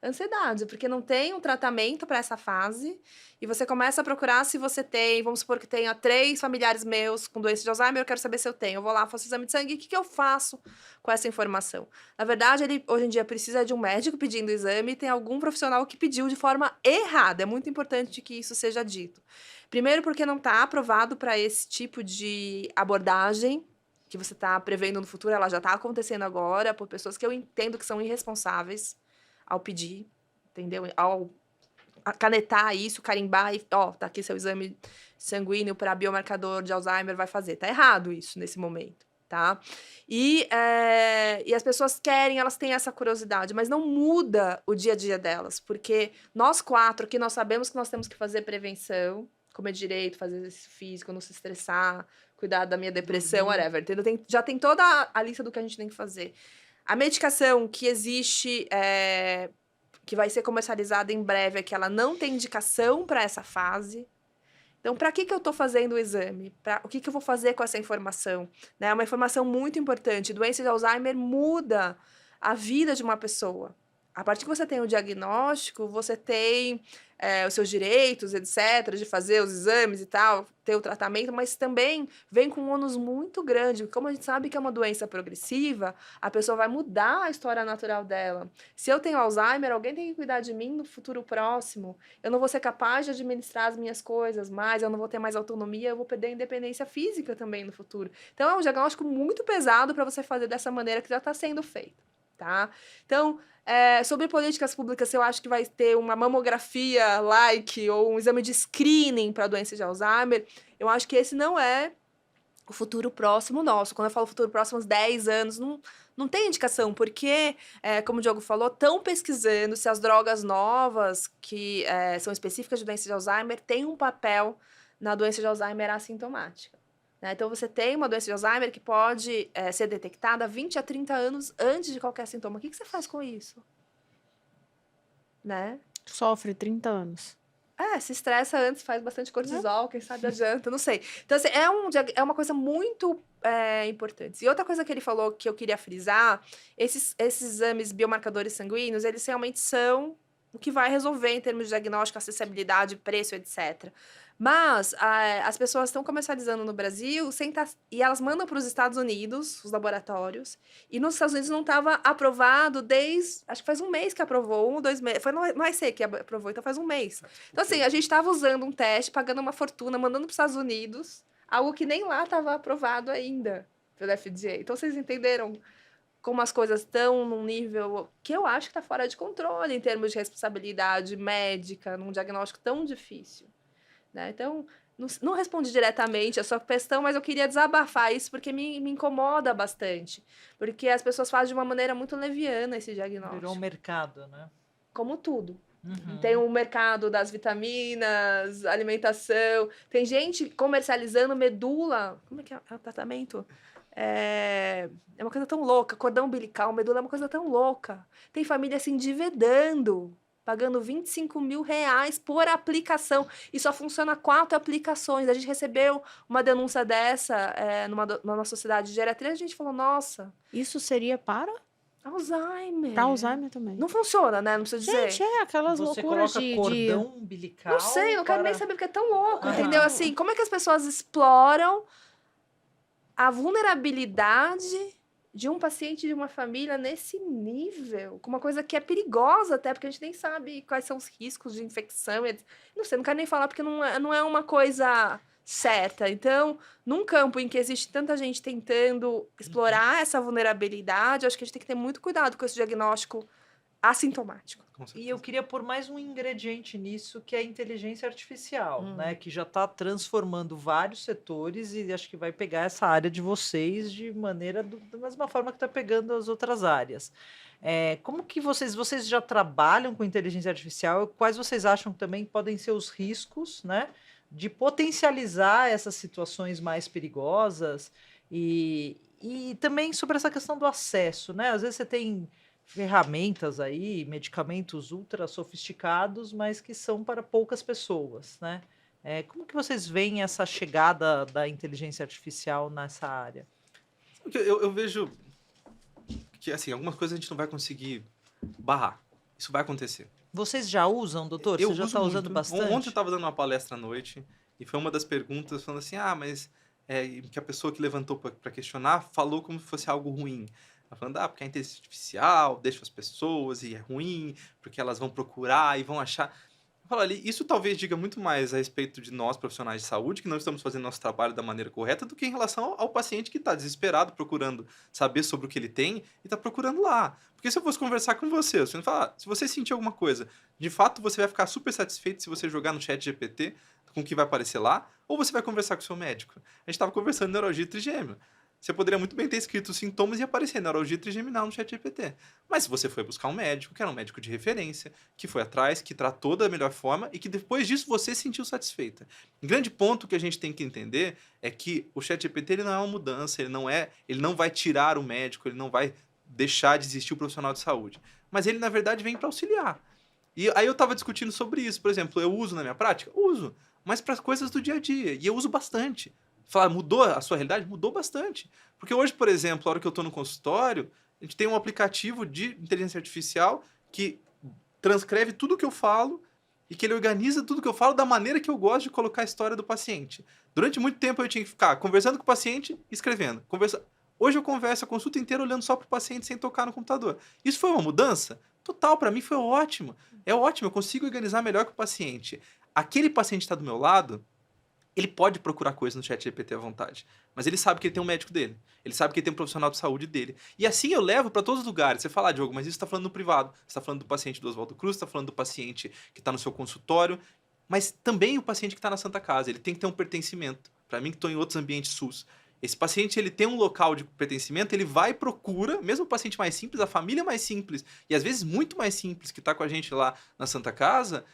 Ansiedade, porque não tem um tratamento para essa fase, e você começa a procurar se você tem, vamos supor que tenha 3 familiares meus com doença de Alzheimer, eu quero saber se eu tenho. Eu vou lá, faço exame de sangue, o que eu faço com essa informação? Na verdade, ele hoje em dia precisa de um médico pedindo o exame e tem algum profissional que pediu de forma errada. É muito importante que isso seja dito. Primeiro, porque não está aprovado para esse tipo de abordagem que você está prevendo no futuro, ela já está acontecendo agora por pessoas que eu entendo que são irresponsáveis ao pedir, entendeu? Ao canetar isso, carimbar e, ó, tá aqui seu exame sanguíneo para biomarcador de Alzheimer, vai fazer. Tá errado isso nesse momento, tá? E as pessoas querem, elas têm essa curiosidade, mas não muda o dia a dia delas, porque nós 4 aqui, nós sabemos que nós temos que fazer prevenção, comer direito, fazer exercício físico, não se estressar, cuidar da minha depressão, whatever, entendeu? Já tem toda a lista do que a gente tem que fazer. A medicação que existe, que vai ser comercializada em breve, é que ela não tem indicação para essa fase. Então, para que eu estou fazendo o exame? O que eu vou fazer com essa informação? Né? É uma informação muito importante. Doença de Alzheimer muda a vida de uma pessoa. A partir que você tem o diagnóstico, você tem os seus direitos, etc., de fazer os exames e tal, ter o tratamento, mas também vem com um ônus muito grande. Como a gente sabe que é uma doença progressiva, a pessoa vai mudar a história natural dela. Se eu tenho Alzheimer, alguém tem que cuidar de mim no futuro próximo. Eu não vou ser capaz de administrar as minhas coisas mais, eu não vou ter mais autonomia, eu vou perder a independência física também no futuro. Então, é um diagnóstico muito pesado para você fazer dessa maneira que já está sendo feito, tá? Então, sobre políticas públicas, eu acho que vai ter uma mamografia ou um exame de screening para a doença de Alzheimer. Eu acho que esse não é o futuro próximo nosso. Quando eu falo futuro próximo, uns 10 anos, não tem indicação, porque, como o Diogo falou, estão pesquisando se as drogas novas que são específicas de doença de Alzheimer têm um papel na doença de Alzheimer assintomática. Então, você tem uma doença de Alzheimer que pode ser detectada 20 a 30 anos antes de qualquer sintoma. O que você faz com isso? Né? Sofre 30 anos. Se estressa antes, faz bastante cortisol, quem sabe adianta, não sei. Então, assim, é uma coisa muito importante. E outra coisa que ele falou que eu queria frisar, esses exames biomarcadores sanguíneos, eles realmente são o que vai resolver em termos de diagnóstico, acessibilidade, preço, etc. Mas as pessoas estão comercializando no Brasil e elas mandam para os Estados Unidos, os laboratórios, e nos Estados Unidos não estava aprovado acho que faz um mês que aprovou, 1 ou 2 meses, foi no IC que aprovou, então faz um mês. Então, assim, a gente estava usando um teste, pagando uma fortuna, mandando para os Estados Unidos, algo que nem lá estava aprovado ainda pelo FDA. Então, vocês entenderam como as coisas estão num nível que eu acho que está fora de controle em termos de responsabilidade médica, num diagnóstico tão difícil. Né? Então, não respondi diretamente a sua questão, mas eu queria desabafar isso porque me incomoda bastante. Porque as pessoas fazem de uma maneira muito leviana esse diagnóstico. Virou um mercado, né? Como tudo. Uhum. Tem o mercado das vitaminas, alimentação. Tem gente comercializando medula. Como é que é o tratamento? É uma coisa tão louca. Cordão umbilical, medula é uma coisa tão louca. Tem família se endividando, pagando R$25 mil por aplicação. E só funciona 4 aplicações. A gente recebeu uma denúncia dessa numa nossa sociedade de geriatria. A gente falou, nossa... Isso seria para? Alzheimer. Para Alzheimer também. Não funciona, né? Não precisa dizer. Gente, aquelas Você loucuras coloca de... cordão umbilical. Não sei, não quero nem saber porque é tão louco, Aham. entendeu? Assim, como é que as pessoas exploram a vulnerabilidade de um paciente de uma família nesse nível? Com uma coisa que é perigosa até, porque a gente nem sabe quais são os riscos de infecção. Não sei, não quero nem falar porque não é uma coisa certa. Então, num campo em que existe tanta gente tentando explorar essa vulnerabilidade, acho que a gente tem que ter muito cuidado com esse diagnóstico assintomático. E eu queria pôr mais um ingrediente nisso, que é a inteligência artificial, né? Que já está transformando vários setores e acho que vai pegar essa área de vocês de maneira da mesma forma que está pegando as outras áreas. Como que vocês já trabalham com inteligência artificial? Quais vocês acham que também podem ser os riscos, né? De potencializar essas situações mais perigosas e E também sobre essa questão do acesso, né? Às vezes você tem ferramentas aí, medicamentos ultra sofisticados, mas que são para poucas pessoas, né? Como que vocês veem essa chegada da inteligência artificial nessa área? Porque eu vejo que, assim, algumas coisas a gente não vai conseguir barrar. Isso vai acontecer. Vocês já usam, doutor? Eu Você já uso está usando muito. bastante? Ontem eu estava dando uma palestra à noite e foi uma das perguntas falando assim, mas que a pessoa que levantou para questionar falou como se fosse algo ruim. Ela falando, porque a inteligência artificial deixa as pessoas e é ruim, porque elas vão procurar e vão achar. Eu falo ali, isso talvez diga muito mais a respeito de nós, profissionais de saúde, que não estamos fazendo nosso trabalho da maneira correta, do que em relação ao paciente que está desesperado, procurando saber sobre o que ele tem e está procurando lá. Porque se eu fosse conversar com você me fala, se você sentir alguma coisa, de fato você vai ficar super satisfeito se você jogar no chat GPT com o que vai aparecer lá, ou você vai conversar com o seu médico. A gente estava conversando em neuralgia trigêmea. Você poderia muito bem ter escrito os sintomas e aparecer neuralgia trigeminal no chat GPT. Mas se você foi buscar um médico, que era um médico de referência, que foi atrás, que tratou da melhor forma e que depois disso você se sentiu satisfeita. Um grande ponto que a gente tem que entender é que o chat GPT ele não é uma mudança, ele não vai tirar o médico, ele não vai deixar de existir o profissional de saúde. Mas ele, na verdade, vem para auxiliar. E aí eu estava discutindo sobre isso. Por exemplo, eu uso na minha prática? Uso. Mas para coisas do dia a dia. E eu uso bastante. Falar, mudou a sua realidade? Mudou bastante. Porque hoje, por exemplo, a hora que eu estou no consultório, a gente tem um aplicativo de inteligência artificial que transcreve tudo que eu falo e que ele organiza tudo que eu falo da maneira que eu gosto de colocar a história do paciente. Durante muito tempo eu tinha que ficar conversando com o paciente e escrevendo. Hoje eu converso a consulta inteira olhando só para o paciente sem tocar no computador. Isso foi uma mudança? Total, para mim foi ótimo. É ótimo, eu consigo organizar melhor com o paciente. Aquele paciente está do meu lado, ele pode procurar coisas no chat GPT à vontade, mas ele sabe que ele tem um médico dele, ele sabe que ele tem um profissional de saúde dele. E assim eu levo para todos os lugares. Você fala, Diogo, mas isso está falando no privado, você está falando do paciente do Oswaldo Cruz, está falando do paciente que está no seu consultório, mas também o paciente que está na Santa Casa, ele tem que ter um pertencimento. Para mim que estou em outros ambientes SUS, esse paciente ele tem um local de pertencimento, ele vai e procura, mesmo o paciente mais simples, a família mais simples, e às vezes muito mais simples, que está com a gente lá na Santa Casa,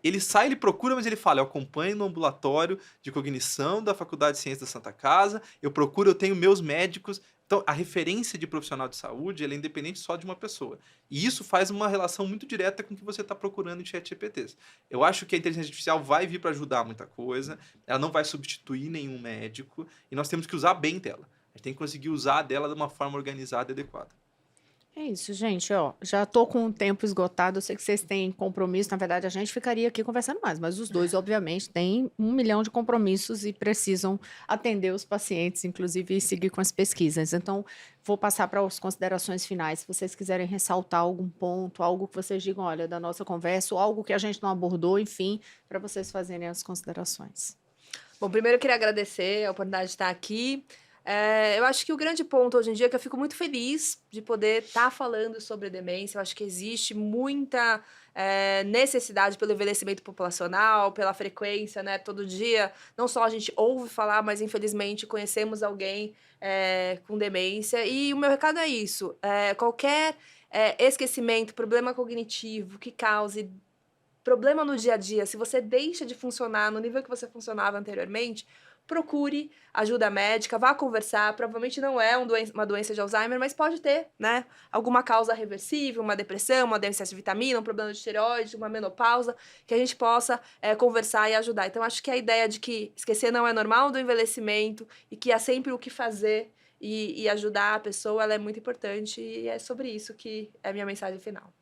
ele sai, ele procura, mas ele fala, eu acompanho no ambulatório de cognição da Faculdade de Ciências da Santa Casa, eu tenho meus médicos. Então, a referência de profissional de saúde ela é independente só de uma pessoa. E isso faz uma relação muito direta com o que você está procurando em ChatGPTs. Eu acho que a inteligência artificial vai vir para ajudar muita coisa, ela não vai substituir nenhum médico, e nós temos que usar bem dela. A gente tem que conseguir usar dela de uma forma organizada e adequada. É isso, gente, já tô com o tempo esgotado, eu sei que vocês têm compromisso, na verdade a gente ficaria aqui conversando mais, mas os dois, obviamente, têm 1 milhão de compromissos e precisam atender os pacientes, inclusive, e seguir com as pesquisas. Então, vou passar para as considerações finais, se vocês quiserem ressaltar algum ponto, algo que vocês digam, olha, da nossa conversa, ou algo que a gente não abordou, enfim, para vocês fazerem as considerações. Bom, primeiro eu queria agradecer a oportunidade de estar aqui. Eu acho que o grande ponto hoje em dia é que eu fico muito feliz de poder estar falando sobre demência. Eu acho que existe muita necessidade pelo envelhecimento populacional, pela frequência, né? Todo dia, não só a gente ouve falar, mas infelizmente conhecemos alguém com demência. E o meu recado é isso: qualquer esquecimento, problema cognitivo que cause problema no dia a dia, se você deixa de funcionar no nível que você funcionava anteriormente, procure ajuda médica, vá conversar. Provavelmente não é uma doença de Alzheimer, mas pode ter, né? Alguma causa reversível, uma depressão, uma deficiência de vitamina, um problema de tireoide, uma menopausa, que a gente possa conversar e ajudar. Então, acho que a ideia de que esquecer não é normal do envelhecimento e que há sempre o que fazer e ajudar a pessoa, ela é muito importante, e é sobre isso que é a minha mensagem final.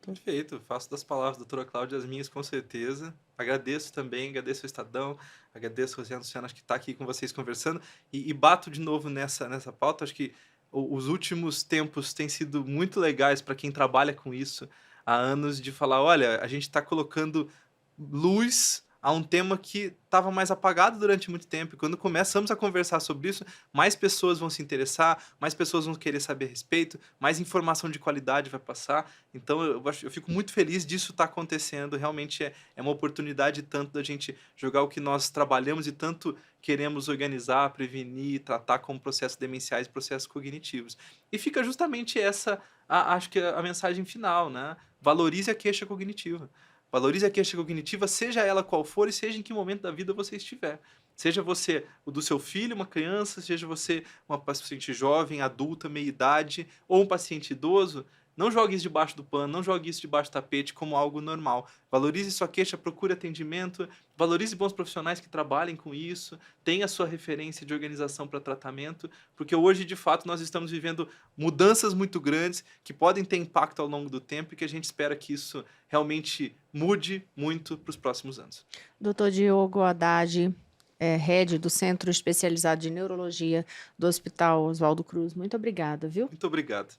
Perfeito, faço das palavras da doutora Cláudia as minhas com certeza. Agradeço também, agradeço o Estadão, agradeço a Rosiana Luciana, acho que está aqui com vocês conversando. E bato de novo nessa pauta, acho que os últimos tempos têm sido muito legais para quem trabalha com isso há anos, de falar, olha, a gente está colocando luz a um tema que estava mais apagado durante muito tempo. E quando começamos a conversar sobre isso, mais pessoas vão se interessar, mais pessoas vão querer saber a respeito, mais informação de qualidade vai passar. Então, eu fico muito feliz disso estar acontecendo. Realmente é uma oportunidade tanto da gente jogar o que nós trabalhamos e tanto queremos organizar, prevenir, tratar como processos demenciais e processos cognitivos. E fica justamente essa, acho que a mensagem final, né? Valorize a queixa cognitiva. Valorize a queixa cognitiva, seja ela qual for e seja em que momento da vida você estiver. Seja você o do seu filho, uma criança, seja você uma paciente jovem, adulta, meia-idade, ou um paciente idoso, não jogue isso debaixo do pano, não jogue isso debaixo do tapete como algo normal. Valorize sua queixa, procure atendimento, valorize bons profissionais que trabalhem com isso, tenha a sua referência de organização para tratamento, porque hoje, de fato, nós estamos vivendo mudanças muito grandes que podem ter impacto ao longo do tempo e que a gente espera que isso realmente mude muito para os próximos anos. Dr. Diogo Haddad, head do Centro Especializado de Neurologia do Hospital Oswaldo Cruz. Muito obrigada, viu? Muito obrigado.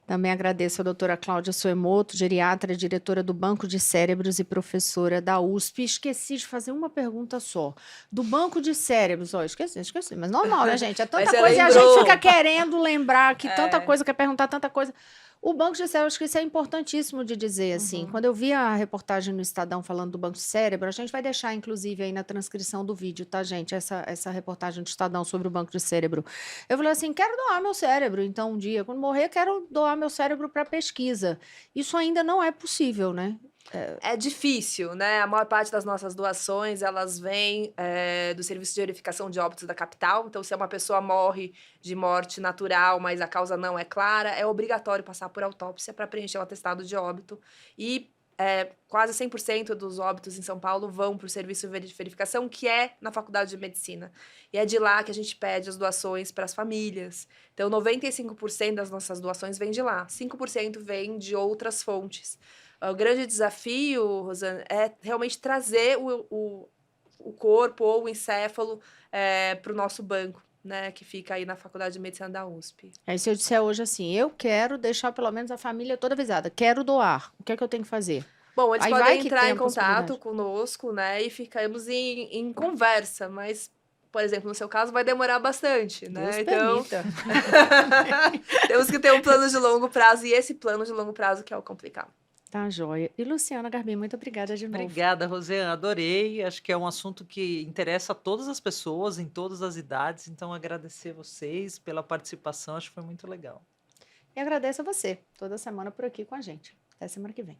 Também agradeço a doutora Cláudia Soemoto, geriatra, diretora do Banco de Cérebros e professora da USP. Esqueci de fazer uma pergunta só. Do Banco de Cérebros, esqueci, mas normal, né, gente? É tanta você coisa e a lembrou. gente fica querendo lembrar que tanta coisa, quer perguntar tanta coisa. O Banco de Cérebros, acho que isso é importantíssimo de dizer, assim. Quando eu vi a reportagem no Estadão falando do Banco de Cérebro, a gente vai deixar, inclusive, aí na transcrição do vídeo, tá, gente? Essa reportagem do Estadão sobre o Banco de Cérebro. Eu falei assim, quero doar meu cérebro, então um dia, quando morrer, quero doar meu cérebro para pesquisa. Isso ainda não é possível, né? É difícil, né? A maior parte das nossas doações, elas vêm do Serviço de Verificação de Óbitos da capital. Então, se uma pessoa morre de morte natural, mas a causa não é clara, é obrigatório passar por autópsia para preencher o atestado de óbito. E quase 100% dos óbitos em São Paulo vão para o Serviço de Verificação, que é na Faculdade de Medicina. E é de lá que a gente pede as doações para as famílias. Então, 95% das nossas doações vêm de lá. 5% vem de outras fontes. O grande desafio, Rosana, é realmente trazer o corpo ou o encéfalo para o nosso banco, né, que fica aí na Faculdade de Medicina da USP. Aí se eu disser hoje assim, eu quero deixar pelo menos a família toda avisada, quero doar, o que é que eu tenho que fazer? Bom, eles Aí vai podem que entrar tem em a contato possibilidade. conosco, né, e ficamos em conversa, mas, por exemplo, no seu caso, vai demorar bastante, né? Deus Então, permita. temos que ter um plano de longo prazo, e esse plano de longo prazo que é o complicado. Tá, joia. E Luciana Garbim, muito obrigada de novo. Obrigada, Rosiane. Adorei. Acho que é um assunto que interessa a todas as pessoas, em todas as idades. Então, agradecer vocês pela participação. Acho que foi muito legal. E agradeço a você, toda semana por aqui com a gente. Até semana que vem.